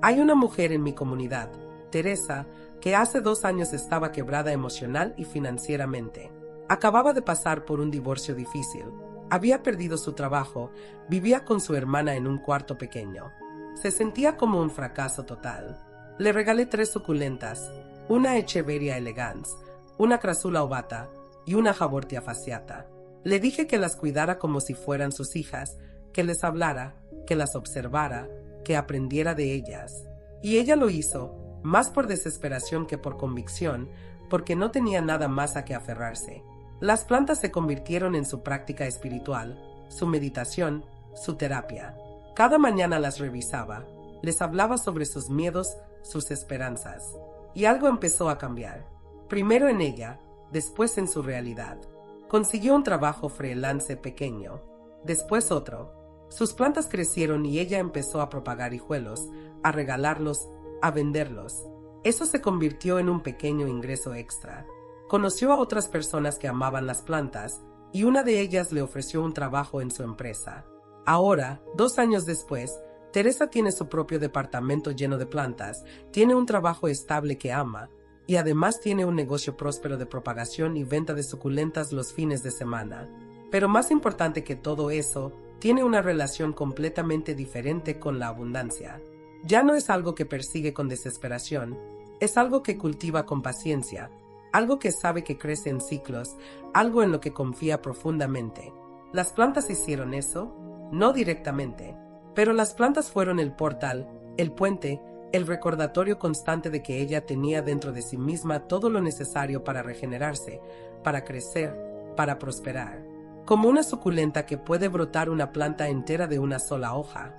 Hay una mujer en mi comunidad, Teresa, que hace 2 años estaba quebrada emocional y financieramente. Acababa de pasar por un divorcio difícil, había perdido su trabajo, vivía con su hermana en un cuarto pequeño. Se sentía como un fracaso total. Le regalé 3 suculentas, una Echeveria elegans, una Crassula ovata y una Haworthia fasciata. Le dije que las cuidara como si fueran sus hijas, que les hablara, que las observara, que aprendiera de ellas. Y ella lo hizo, más por desesperación que por convicción, porque no tenía nada más a que aferrarse. Las plantas se convirtieron en su práctica espiritual, su meditación, su terapia. Cada mañana las revisaba, les hablaba sobre sus miedos, sus esperanzas. Y algo empezó a cambiar. Primero en ella, después en su realidad. Consiguió un trabajo freelance pequeño, después otro. Sus plantas crecieron y ella empezó a propagar hijuelos, a regalarlos, a venderlos. Eso se convirtió en un pequeño ingreso extra. Conoció a otras personas que amaban las plantas y una de ellas le ofreció un trabajo en su empresa. Ahora, 2 años después, Teresa tiene su propio departamento lleno de plantas, tiene un trabajo estable que ama y además tiene un negocio próspero de propagación y venta de suculentas los fines de semana. Pero más importante que todo eso, tiene una relación completamente diferente con la abundancia. Ya no es algo que persigue con desesperación, es algo que cultiva con paciencia, algo que sabe que crece en ciclos, algo en lo que confía profundamente. ¿Las plantas hicieron eso? No directamente, pero las plantas fueron el portal, el puente, el recordatorio constante de que ella tenía dentro de sí misma todo lo necesario para regenerarse, para crecer, para prosperar. Como una suculenta que puede brotar una planta entera de una sola hoja.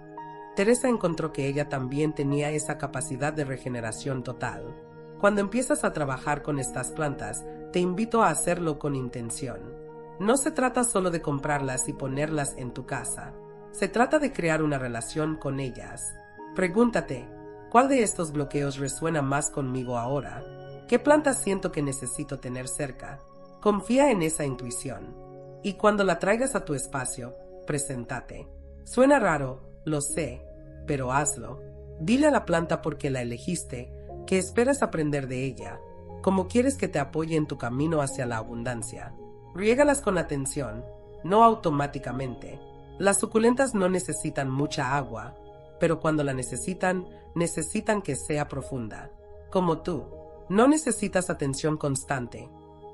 Teresa encontró que ella también tenía esa capacidad de regeneración total. Cuando empiezas a trabajar con estas plantas, te invito a hacerlo con intención. No se trata solo de comprarlas y ponerlas en tu casa. Se trata de crear una relación con ellas. Pregúntate, ¿cuál de estos bloqueos resuena más conmigo ahora? ¿Qué plantas siento que necesito tener cerca? Confía en esa intuición. Y cuando la traigas a tu espacio, preséntate. Suena raro, lo sé, pero hazlo. Dile a la planta por qué la elegiste, que esperas aprender de ella, cómo quieres que te apoye en tu camino hacia la abundancia. Riégalas con atención, no automáticamente. Las suculentas no necesitan mucha agua, pero cuando la necesitan que sea profunda. Como tú, no necesitas atención constante,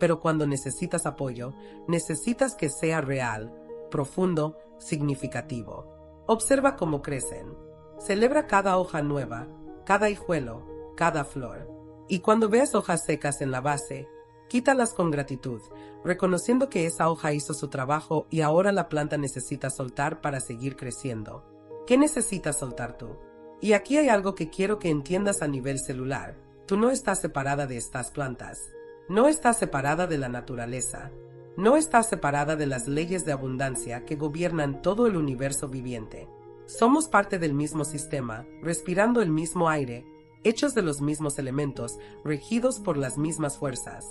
pero cuando necesitas apoyo, necesitas que sea real, profundo, significativo. Observa cómo crecen. Celebra cada hoja nueva, cada hijuelo, cada flor. Y cuando veas hojas secas en la base, quítalas con gratitud, reconociendo que esa hoja hizo su trabajo y ahora la planta necesita soltar para seguir creciendo. ¿Qué necesitas soltar tú? Y aquí hay algo que quiero que entiendas a nivel celular. Tú no estás separada de estas plantas. No estás separada de la naturaleza. No estás separada de las leyes de abundancia que gobiernan todo el universo viviente. Somos parte del mismo sistema, respirando el mismo aire, hechos de los mismos elementos, regidos por las mismas fuerzas.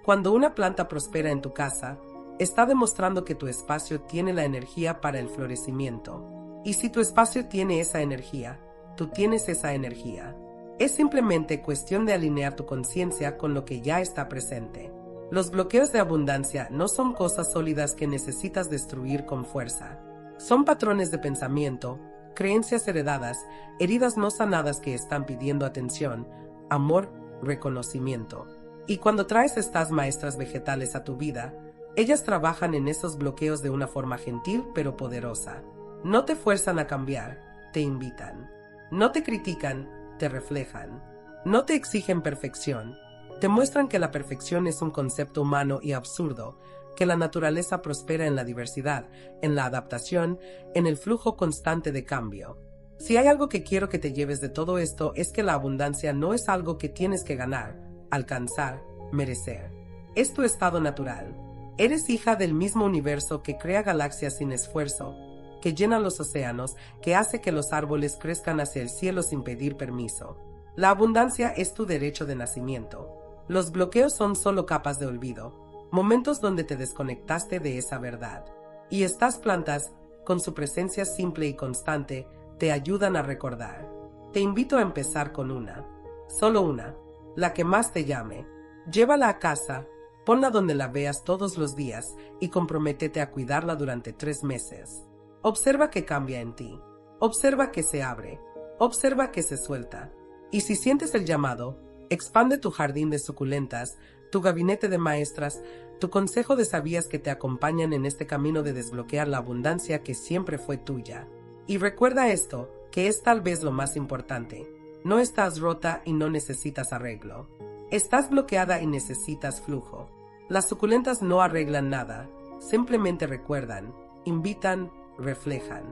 Cuando una planta prospera en tu casa, está demostrando que tu espacio tiene la energía para el florecimiento. Y si tu espacio tiene esa energía, tú tienes esa energía. Es simplemente cuestión de alinear tu conciencia con lo que ya está presente. Los bloqueos de abundancia no son cosas sólidas que necesitas destruir con fuerza. Son patrones de pensamiento, creencias heredadas, heridas no sanadas que están pidiendo atención, amor, reconocimiento. Y cuando traes estas maestras vegetales a tu vida, ellas trabajan en esos bloqueos de una forma gentil pero poderosa. No te fuerzan a cambiar, te invitan. No te critican, te reflejan. No te exigen perfección, te muestran que la perfección es un concepto humano y absurdo, que la naturaleza prospera en la diversidad, en la adaptación, en el flujo constante de cambio. Si hay algo que quiero que te lleves de todo esto es que la abundancia no es algo que tienes que ganar, alcanzar, merecer. Es tu estado natural. Eres hija del mismo universo que crea galaxias sin esfuerzo, que llena los océanos, que hace que los árboles crezcan hacia el cielo sin pedir permiso. La abundancia es tu derecho de nacimiento. Los bloqueos son solo capas de olvido, momentos donde te desconectaste de esa verdad. Y estas plantas, con su presencia simple y constante, te ayudan a recordar. Te invito a empezar con una, solo una, la que más te llame. Llévala a casa, ponla donde la veas todos los días y comprométete a cuidarla durante 3 meses. Observa que cambia en ti. Observa que se abre. Observa que se suelta. Y si sientes el llamado, expande tu jardín de suculentas, tu gabinete de maestras, tu consejo de sabias que te acompañan en este camino de desbloquear la abundancia que siempre fue tuya. Y recuerda esto, que es tal vez lo más importante. No estás rota y no necesitas arreglo. Estás bloqueada y necesitas flujo. Las suculentas no arreglan nada, simplemente recuerdan, invitan, reflejan.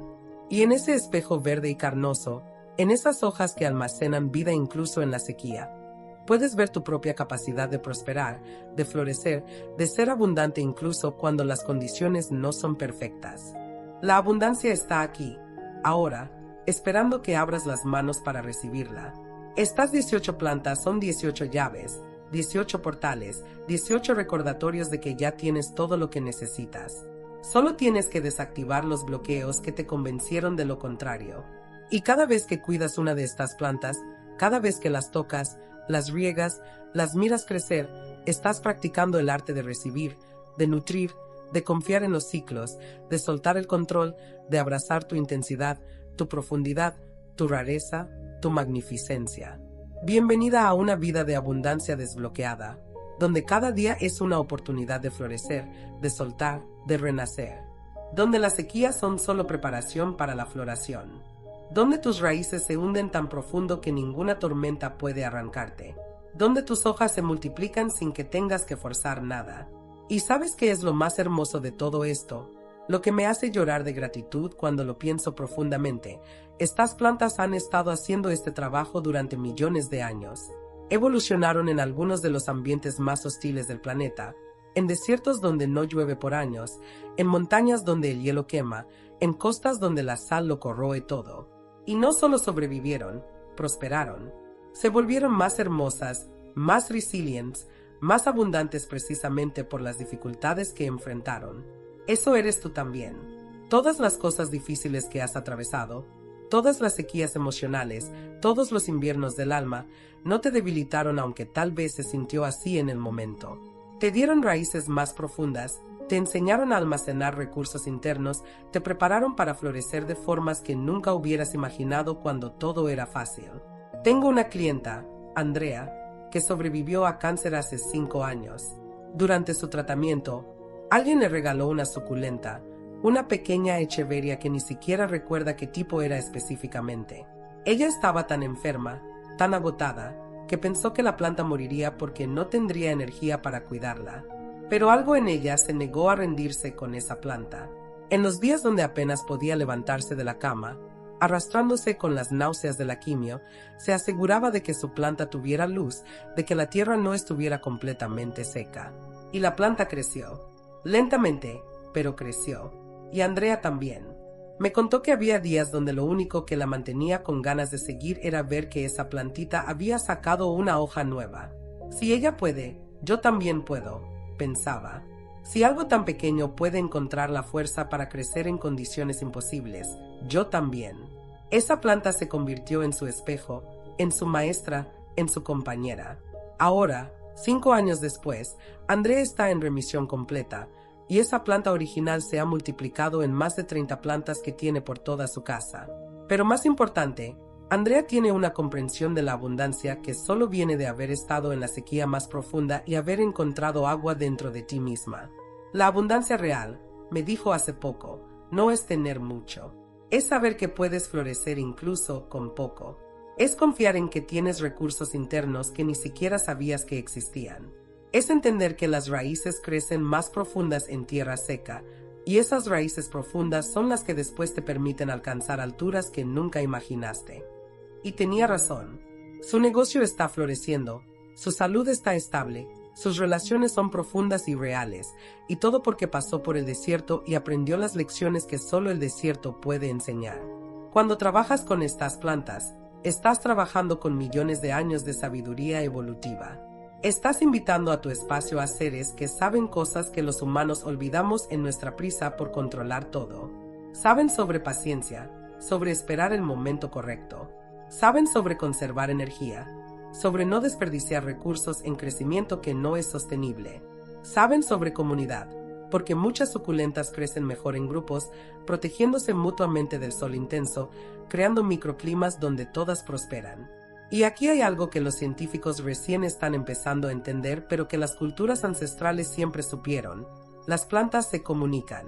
Y en ese espejo verde y carnoso, en esas hojas que almacenan vida incluso en la sequía, puedes ver tu propia capacidad de prosperar, de florecer, de ser abundante incluso cuando las condiciones no son perfectas. La abundancia está aquí, ahora, esperando que abras las manos para recibirla. Estas 18 plantas son 18 llaves, 18 portales, 18 recordatorios de que ya tienes todo lo que necesitas. Solo tienes que desactivar los bloqueos que te convencieron de lo contrario. Y cada vez que cuidas una de estas plantas, cada vez que las tocas, las riegas, las miras crecer, estás practicando el arte de recibir, de nutrir, de confiar en los ciclos, de soltar el control, de abrazar tu intensidad, tu profundidad, tu rareza, tu magnificencia. Bienvenida a una vida de abundancia desbloqueada, donde cada día es una oportunidad de florecer, de soltar, de renacer, donde las sequías son solo preparación para la floración, donde tus raíces se hunden tan profundo que ninguna tormenta puede arrancarte, donde tus hojas se multiplican sin que tengas que forzar nada. ¿Y sabes qué es lo más hermoso de todo esto? Lo que me hace llorar de gratitud cuando lo pienso profundamente. Estas plantas han estado haciendo este trabajo durante millones de años. Evolucionaron en algunos de los ambientes más hostiles del planeta, en desiertos donde no llueve por años, en montañas donde el hielo quema, en costas donde la sal lo corroe todo. Y no solo sobrevivieron, prosperaron. Se volvieron más hermosas, más resilientes, más abundantes precisamente por las dificultades que enfrentaron. Eso eres tú también. Todas las cosas difíciles que has atravesado, todas las sequías emocionales, todos los inviernos del alma, no te debilitaron aunque tal vez se sintió así en el momento. Te dieron raíces más profundas, te enseñaron a almacenar recursos internos, te prepararon para florecer de formas que nunca hubieras imaginado cuando todo era fácil. Tengo una clienta, Andrea, que sobrevivió a cáncer hace 5 años. Durante su tratamiento, alguien le regaló una suculenta, una pequeña echeveria que ni siquiera recuerda qué tipo era específicamente. Ella estaba tan enferma, tan agotada, que pensó que la planta moriría porque no tendría energía para cuidarla. Pero algo en ella se negó a rendirse con esa planta. En los días donde apenas podía levantarse de la cama, arrastrándose con las náuseas de la quimio, se aseguraba de que su planta tuviera luz, de que la tierra no estuviera completamente seca. Y la planta creció. Lentamente, pero creció. Y Andrea también. Me contó que había días donde lo único que la mantenía con ganas de seguir era ver que esa plantita había sacado una hoja nueva. Si ella puede, yo también puedo, pensaba. Si algo tan pequeño puede encontrar la fuerza para crecer en condiciones imposibles, yo también. Esa planta se convirtió en su espejo, en su maestra, en su compañera. Ahora, 5 años después, Andrea está en remisión completa, y esa planta original se ha multiplicado en más de 30 plantas que tiene por toda su casa. Pero más importante, Andrea tiene una comprensión de la abundancia que solo viene de haber estado en la sequía más profunda y haber encontrado agua dentro de ti misma. La abundancia real, me dijo hace poco, no es tener mucho. Es saber que puedes florecer incluso con poco. Es confiar en que tienes recursos internos que ni siquiera sabías que existían. Es entender que las raíces crecen más profundas en tierra seca, y esas raíces profundas son las que después te permiten alcanzar alturas que nunca imaginaste. Y tenía razón. Su negocio está floreciendo, su salud está estable, sus relaciones son profundas y reales, y todo porque pasó por el desierto y aprendió las lecciones que solo el desierto puede enseñar. Cuando trabajas con estas plantas, estás trabajando con millones de años de sabiduría evolutiva. Estás invitando a tu espacio a seres que saben cosas que los humanos olvidamos en nuestra prisa por controlar todo. Saben sobre paciencia, sobre esperar el momento correcto. Saben sobre conservar energía, sobre no desperdiciar recursos en crecimiento que no es sostenible. Saben sobre comunidad, porque muchas suculentas crecen mejor en grupos, protegiéndose mutuamente del sol intenso, creando microclimas donde todas prosperan. Y aquí hay algo que los científicos recién están empezando a entender, pero que las culturas ancestrales siempre supieron. Las plantas se comunican.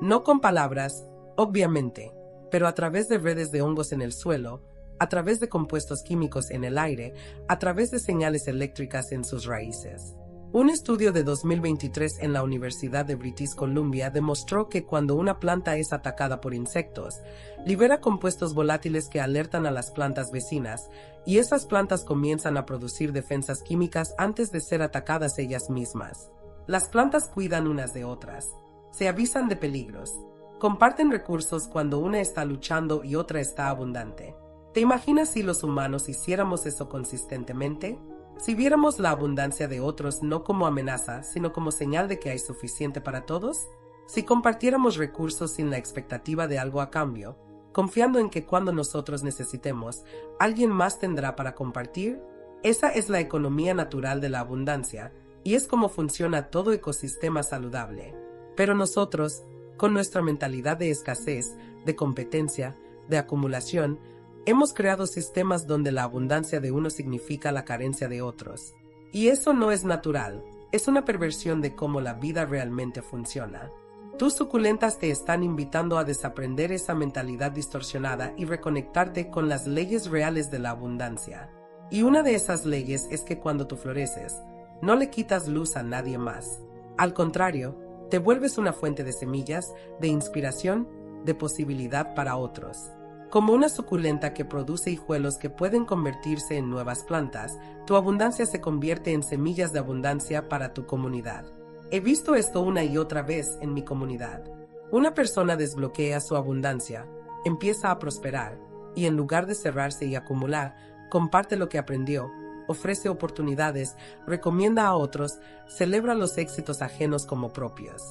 No con palabras, obviamente, pero a través de redes de hongos en el suelo, a través de compuestos químicos en el aire, a través de señales eléctricas en sus raíces. Un estudio de 2023 en la Universidad de British Columbia demostró que cuando una planta es atacada por insectos, libera compuestos volátiles que alertan a las plantas vecinas, y esas plantas comienzan a producir defensas químicas antes de ser atacadas ellas mismas. Las plantas cuidan unas de otras, se avisan de peligros, comparten recursos cuando una está luchando y otra está abundante. ¿Te imaginas si los humanos hiciéramos eso consistentemente? Si viéramos la abundancia de otros no como amenaza, sino como señal de que hay suficiente para todos, si compartiéramos recursos sin la expectativa de algo a cambio, confiando en que cuando nosotros necesitemos, alguien más tendrá para compartir, esa es la economía natural de la abundancia, y es como funciona todo ecosistema saludable. Pero nosotros, con nuestra mentalidad de escasez, de competencia, de acumulación, hemos creado sistemas donde la abundancia de uno significa la carencia de otros. Y eso no es natural, es una perversión de cómo la vida realmente funciona. Tus suculentas te están invitando a desaprender esa mentalidad distorsionada y reconectarte con las leyes reales de la abundancia. Y una de esas leyes es que cuando tú floreces, no le quitas luz a nadie más. Al contrario, te vuelves una fuente de semillas, de inspiración, de posibilidad para otros. Como una suculenta que produce hijuelos que pueden convertirse en nuevas plantas, tu abundancia se convierte en semillas de abundancia para tu comunidad. He visto esto una y otra vez en mi comunidad. Una persona desbloquea su abundancia, empieza a prosperar, y en lugar de cerrarse y acumular, comparte lo que aprendió, ofrece oportunidades, recomienda a otros, celebra los éxitos ajenos como propios.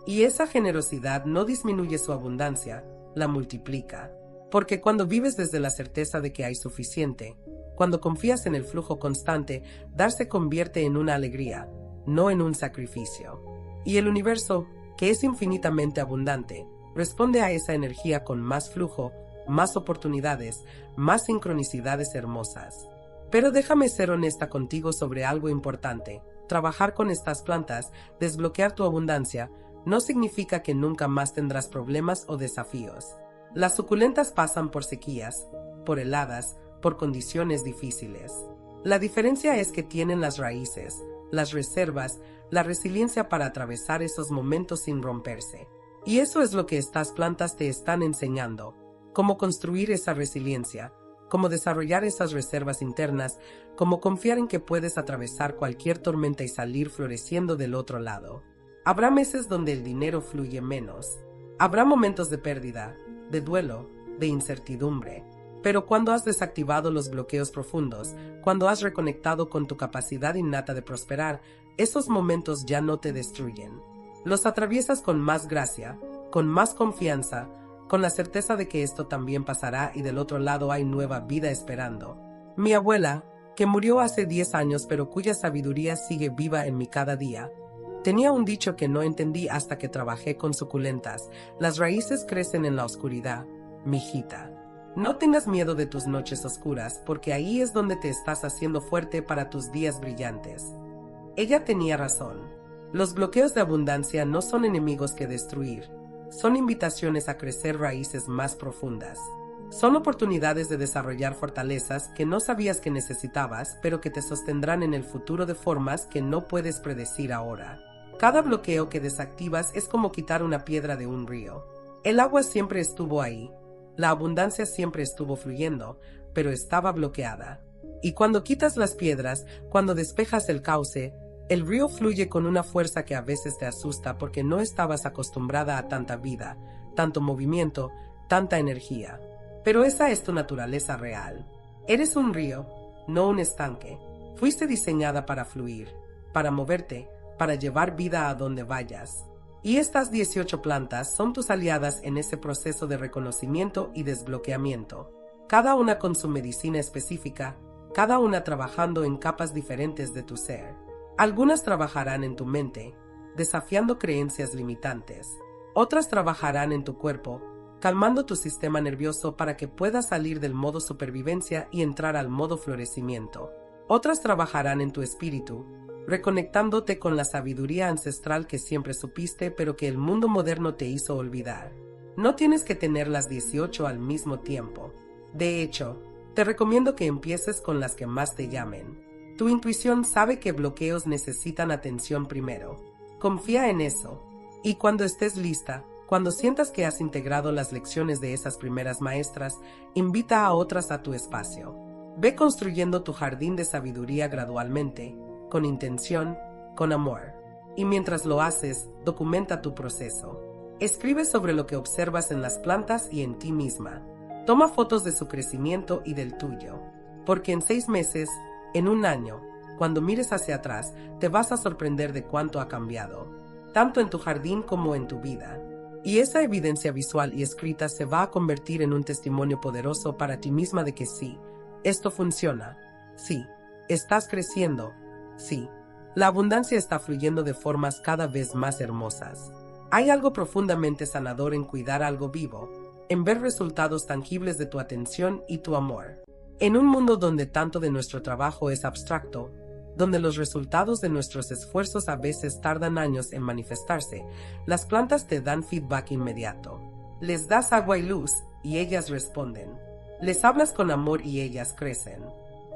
Y esa generosidad no disminuye su abundancia, la multiplica. Porque cuando vives desde la certeza de que hay suficiente, cuando confías en el flujo constante, dar se convierte en una alegría, no en un sacrificio. Y el universo, que es infinitamente abundante, responde a esa energía con más flujo, más oportunidades, más sincronicidades hermosas. Pero déjame ser honesta contigo sobre algo importante. trabajar con estas plantas, desbloquear tu abundancia, no significa que nunca más tendrás problemas o desafíos. Las suculentas pasan por sequías, por heladas, por condiciones difíciles. La diferencia es que tienen las raíces, las reservas, la resiliencia para atravesar esos momentos sin romperse. Y eso es lo que estas plantas te están enseñando, cómo construir esa resiliencia, cómo desarrollar esas reservas internas, cómo confiar en que puedes atravesar cualquier tormenta y salir floreciendo del otro lado. Habrá meses donde el dinero fluye menos. Habrá momentos de pérdida, de duelo, de incertidumbre. Pero cuando has desactivado los bloqueos profundos, cuando has reconectado con tu capacidad innata de prosperar, esos momentos ya no te destruyen. Los atraviesas con más gracia, con más confianza, con la certeza de que esto también pasará y del otro lado hay nueva vida esperando. Mi abuela, que murió hace 10 años pero cuya sabiduría sigue viva en mí cada día, tenía un dicho que no entendí hasta que trabajé con suculentas: las raíces crecen en la oscuridad, mijita. No tengas miedo de tus noches oscuras, porque ahí es donde te estás haciendo fuerte para tus días brillantes. Ella tenía razón. Los bloqueos de abundancia no son enemigos que destruir, son invitaciones a crecer raíces más profundas. Son oportunidades de desarrollar fortalezas que no sabías que necesitabas, pero que te sostendrán en el futuro de formas que no puedes predecir ahora. Cada bloqueo que desactivas es como quitar una piedra de un río. El agua siempre estuvo ahí. La abundancia siempre estuvo fluyendo, pero estaba bloqueada. Y cuando quitas las piedras, cuando despejas el cauce, el río fluye con una fuerza que a veces te asusta porque no estabas acostumbrada a tanta vida, tanto movimiento, tanta energía. Pero esa es tu naturaleza real. Eres un río, no un estanque. Fuiste diseñada para fluir, para moverte, para llevar vida a donde vayas. Y estas 18 plantas son tus aliadas en ese proceso de reconocimiento y desbloqueamiento, cada una con su medicina específica, cada una trabajando en capas diferentes de tu ser. Algunas trabajarán en tu mente, desafiando creencias limitantes. Otras trabajarán en tu cuerpo, calmando tu sistema nervioso para que puedas salir del modo supervivencia y entrar al modo florecimiento. Otras trabajarán en tu espíritu, reconectándote con la sabiduría ancestral que siempre supiste pero que el mundo moderno te hizo olvidar. No tienes que tener las 18 al mismo tiempo. De hecho, te recomiendo que empieces con las que más te llamen. Tu intuición sabe que bloqueos necesitan atención primero. Confía en eso. Y cuando estés lista, cuando sientas que has integrado las lecciones de esas primeras maestras, invita a otras a tu espacio. Ve construyendo tu jardín de sabiduría gradualmente, con intención, con amor. Y mientras lo haces, documenta tu proceso. Escribe sobre lo que observas en las plantas y en ti misma. Toma fotos de su crecimiento y del tuyo. Porque en 6 meses, en un año, cuando mires hacia atrás, te vas a sorprender de cuánto ha cambiado, tanto en tu jardín como en tu vida. Y esa evidencia visual y escrita se va a convertir en un testimonio poderoso para ti misma de que sí, esto funciona. Sí, estás creciendo. Sí, la abundancia está fluyendo de formas cada vez más hermosas. Hay algo profundamente sanador en cuidar algo vivo, en ver resultados tangibles de tu atención y tu amor. En un mundo donde tanto de nuestro trabajo es abstracto, donde los resultados de nuestros esfuerzos a veces tardan años en manifestarse, las plantas te dan feedback inmediato. Les das agua y luz, y ellas responden. Les hablas con amor y ellas crecen.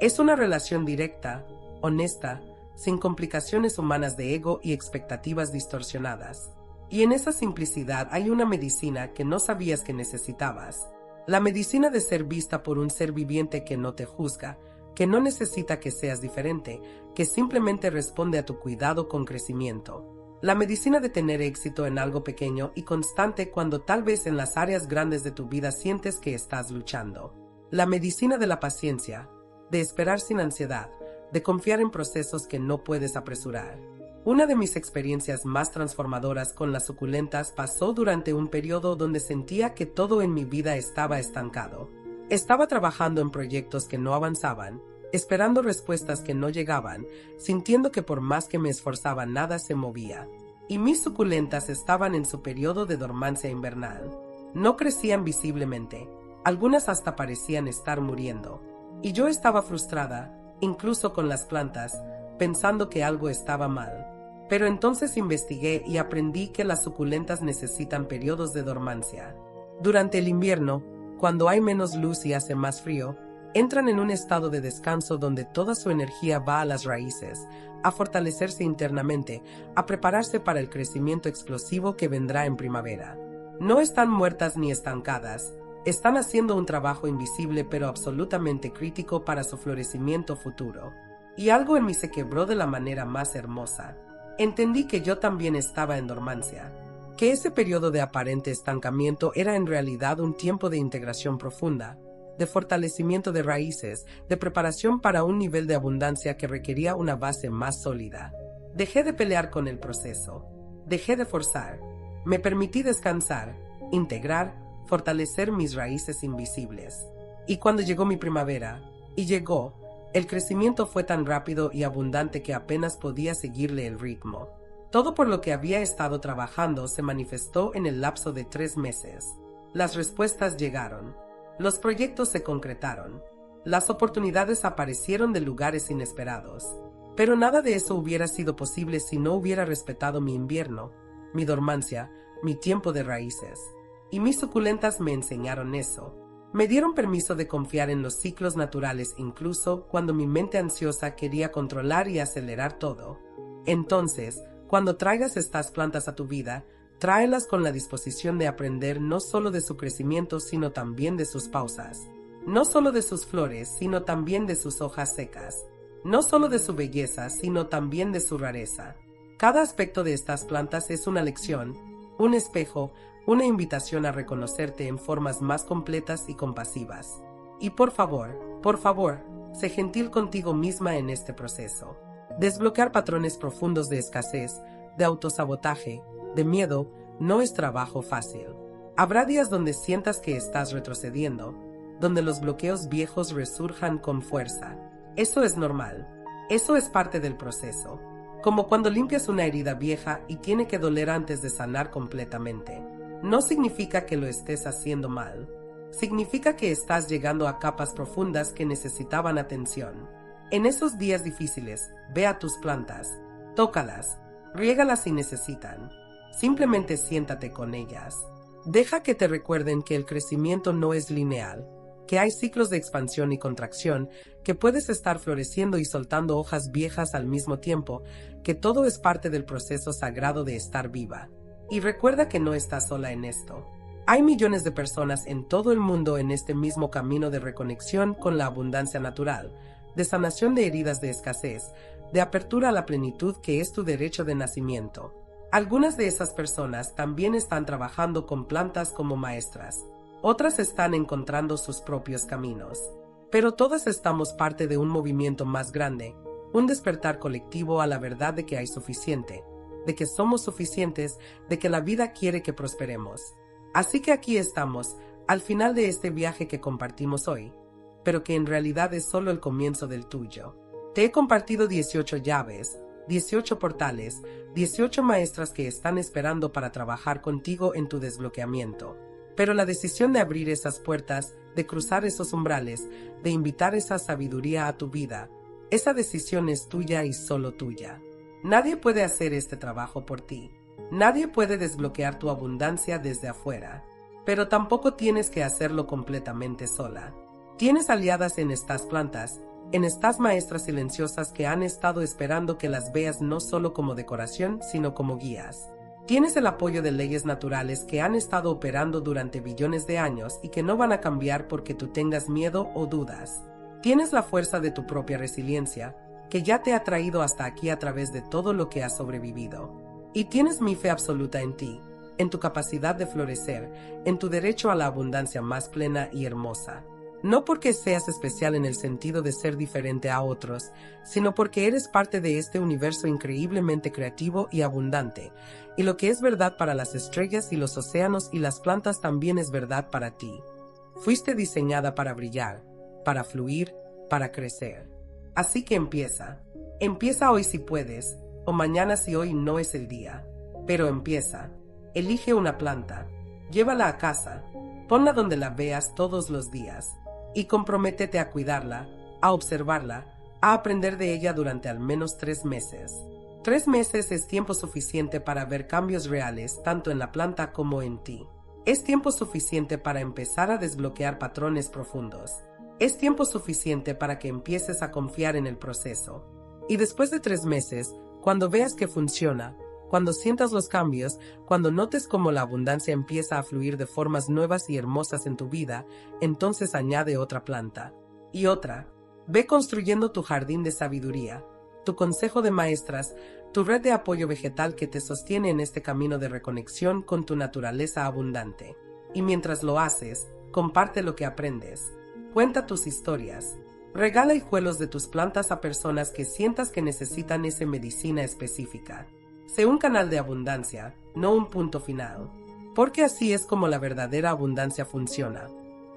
Es una relación directa, honesta, sin complicaciones humanas de ego y expectativas distorsionadas. Y en esa simplicidad hay una medicina que no sabías que necesitabas. La medicina de ser vista por un ser viviente que no te juzga, que no necesita que seas diferente, que simplemente responde a tu cuidado con crecimiento. La medicina de tener éxito en algo pequeño y constante cuando tal vez en las áreas grandes de tu vida sientes que estás luchando. La medicina de la paciencia, de esperar sin ansiedad, de confiar en procesos que no puedes apresurar. Una de mis experiencias más transformadoras con las suculentas pasó durante un periodo donde sentía que todo en mi vida estaba estancado. Estaba trabajando en proyectos que no avanzaban, esperando respuestas que no llegaban, sintiendo que por más que me esforzaba nada se movía. Y mis suculentas estaban en su periodo de dormancia invernal. No crecían visiblemente, algunas hasta parecían estar muriendo. Y yo estaba frustrada, incluso con las plantas, pensando que algo estaba mal. Pero entonces investigué y aprendí que las suculentas necesitan periodos de dormancia. Durante el invierno, cuando hay menos luz y hace más frío, entran en un estado de descanso donde toda su energía va a las raíces, a fortalecerse internamente, a prepararse para el crecimiento explosivo que vendrá en primavera. No están muertas ni estancadas, están haciendo un trabajo invisible pero absolutamente crítico para su florecimiento futuro. Y algo en mí se quebró de la manera más hermosa. Entendí que yo también estaba en dormancia, que ese periodo de aparente estancamiento era en realidad un tiempo de integración profunda, de fortalecimiento de raíces, de preparación para un nivel de abundancia que requería una base más sólida. Dejé de pelear con el proceso, dejé de forzar, me permití descansar, integrar, fortalecer mis raíces invisibles. Y cuando llegó mi primavera, y llegó, el crecimiento fue tan rápido y abundante que apenas podía seguirle el ritmo. Todo por lo que había estado trabajando se manifestó en el lapso de 3 meses. Las respuestas llegaron. Los proyectos se concretaron. Las oportunidades aparecieron de lugares inesperados. Pero nada de eso hubiera sido posible si no hubiera respetado mi invierno, mi dormancia, mi tiempo de raíces. Y mis suculentas me enseñaron eso. Me dieron permiso de confiar en los ciclos naturales incluso cuando mi mente ansiosa quería controlar y acelerar todo. Entonces, cuando traigas estas plantas a tu vida, tráelas con la disposición de aprender no solo de su crecimiento sino también de sus pausas. No solo de sus flores sino también de sus hojas secas. No solo de su belleza sino también de su rareza. Cada aspecto de estas plantas es una lección, un espejo, una invitación a reconocerte en formas más completas y compasivas. Y por favor, sé gentil contigo misma en este proceso. Desbloquear patrones profundos de escasez, de autosabotaje, de miedo, no es trabajo fácil. Habrá días donde sientas que estás retrocediendo, donde los bloqueos viejos resurjan con fuerza. Eso es normal. Eso es parte del proceso. Como cuando limpias una herida vieja y tiene que doler antes de sanar completamente. No significa que lo estés haciendo mal. Significa que estás llegando a capas profundas que necesitaban atención. En esos días difíciles, ve a tus plantas, tócalas, riégalas si necesitan. Simplemente siéntate con ellas. Deja que te recuerden que el crecimiento no es lineal, que hay ciclos de expansión y contracción, que puedes estar floreciendo y soltando hojas viejas al mismo tiempo, que todo es parte del proceso sagrado de estar viva. Y recuerda que no estás sola en esto. Hay millones de personas en todo el mundo en este mismo camino de reconexión con la abundancia natural, de sanación de heridas de escasez, de apertura a la plenitud que es tu derecho de nacimiento. Algunas de esas personas también están trabajando con plantas como maestras. Otras están encontrando sus propios caminos. Pero todas estamos parte de un movimiento más grande, un despertar colectivo a la verdad de que hay suficiente, de que somos suficientes, de que la vida quiere que prosperemos. Así que aquí estamos, al final de este viaje que compartimos hoy, pero que en realidad es solo el comienzo del tuyo. Te he compartido 18 llaves, 18 portales, 18 maestras que están esperando para trabajar contigo en tu desbloqueamiento. Pero la decisión de abrir esas puertas, de cruzar esos umbrales, de invitar esa sabiduría a tu vida, esa decisión es tuya y solo tuya. Nadie puede hacer este trabajo por ti. Nadie puede desbloquear tu abundancia desde afuera. Pero tampoco tienes que hacerlo completamente sola. Tienes aliadas en estas plantas, en estas maestras silenciosas que han estado esperando que las veas no solo como decoración, sino como guías. Tienes el apoyo de leyes naturales que han estado operando durante billones de años y que no van a cambiar porque tú tengas miedo o dudas. Tienes la fuerza de tu propia resiliencia, que ya te ha traído hasta aquí a través de todo lo que has sobrevivido. Y tienes mi fe absoluta en ti, en tu capacidad de florecer, en tu derecho a la abundancia más plena y hermosa. No porque seas especial en el sentido de ser diferente a otros, sino porque eres parte de este universo increíblemente creativo y abundante, y lo que es verdad para las estrellas y los océanos y las plantas también es verdad para ti. Fuiste diseñada para brillar, para fluir, para crecer. Así que empieza. Empieza hoy si puedes, o mañana si hoy no es el día. Pero empieza. Elige una planta. Llévala a casa. Ponla donde la veas todos los días. Y comprométete a cuidarla, a observarla, a aprender de ella durante al menos 3 meses. 3 meses es tiempo suficiente para ver cambios reales tanto en la planta como en ti. Es tiempo suficiente para empezar a desbloquear patrones profundos. Es tiempo suficiente para que empieces a confiar en el proceso. Y después de 3 meses, cuando veas que funciona, cuando sientas los cambios, cuando notes cómo la abundancia empieza a fluir de formas nuevas y hermosas en tu vida, entonces añade otra planta. Y otra. Ve construyendo tu jardín de sabiduría, tu consejo de maestras, tu red de apoyo vegetal que te sostiene en este camino de reconexión con tu naturaleza abundante. Y mientras lo haces, comparte lo que aprendes. Cuenta tus historias. Regala hijuelos de tus plantas a personas que sientas que necesitan esa medicina específica. Sé un canal de abundancia, no un punto final. Porque así es como la verdadera abundancia funciona.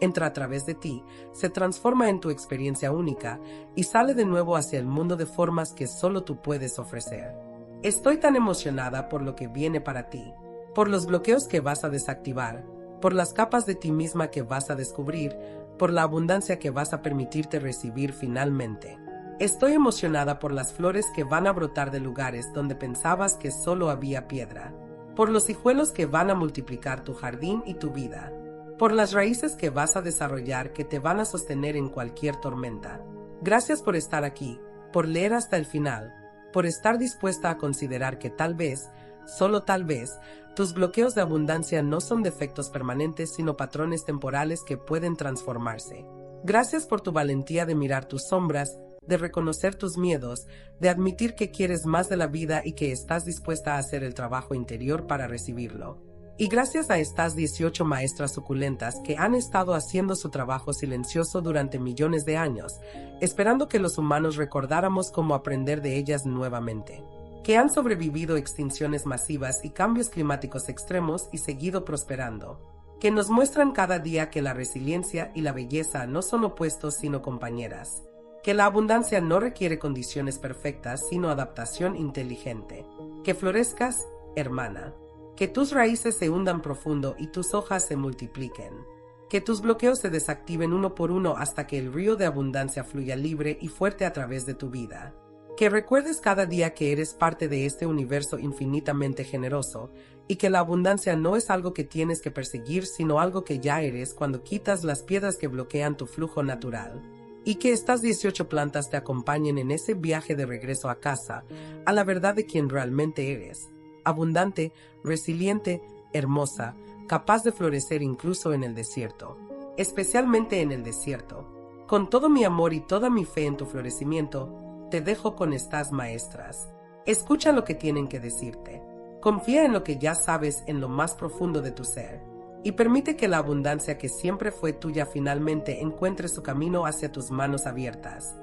Entra a través de ti, se transforma en tu experiencia única y sale de nuevo hacia el mundo de formas que solo tú puedes ofrecer. Estoy tan emocionada por lo que viene para ti, por los bloqueos que vas a desactivar, por las capas de ti misma que vas a descubrir, por la abundancia que vas a permitirte recibir finalmente. Estoy emocionada por las flores que van a brotar de lugares donde pensabas que solo había piedra, por los hijuelos que van a multiplicar tu jardín y tu vida, por las raíces que vas a desarrollar que te van a sostener en cualquier tormenta. Gracias por estar aquí, por leer hasta el final, por estar dispuesta a considerar que tal vez, solo tal vez, tus bloqueos de abundancia no son defectos permanentes sino patrones temporales que pueden transformarse. Gracias por tu valentía de mirar tus sombras, de reconocer tus miedos, de admitir que quieres más de la vida y que estás dispuesta a hacer el trabajo interior para recibirlo. Y gracias a estas 18 maestras suculentas que han estado haciendo su trabajo silencioso durante millones de años, esperando que los humanos recordáramos cómo aprender de ellas nuevamente. Que han sobrevivido extinciones masivas y cambios climáticos extremos y seguido prosperando. Que nos muestran cada día que la resiliencia y la belleza no son opuestos sino compañeras. Que la abundancia no requiere condiciones perfectas sino adaptación inteligente. Que florezcas, hermana. Que tus raíces se hundan profundo y tus hojas se multipliquen. Que tus bloqueos se desactiven uno por uno hasta que el río de abundancia fluya libre y fuerte a través de tu vida. Que recuerdes cada día que eres parte de este universo infinitamente generoso y que la abundancia no es algo que tienes que perseguir sino algo que ya eres cuando quitas las piedras que bloquean tu flujo natural. Y que estas 18 plantas te acompañen en ese viaje de regreso a casa, a la verdad de quien realmente eres. Abundante, resiliente, hermosa, capaz de florecer incluso en el desierto. Especialmente en el desierto. Con todo mi amor y toda mi fe en tu florecimiento, te dejo con estas maestras. Escucha lo que tienen que decirte. Confía en lo que ya sabes en lo más profundo de tu ser. Y permite que la abundancia que siempre fue tuya finalmente encuentre su camino hacia tus manos abiertas.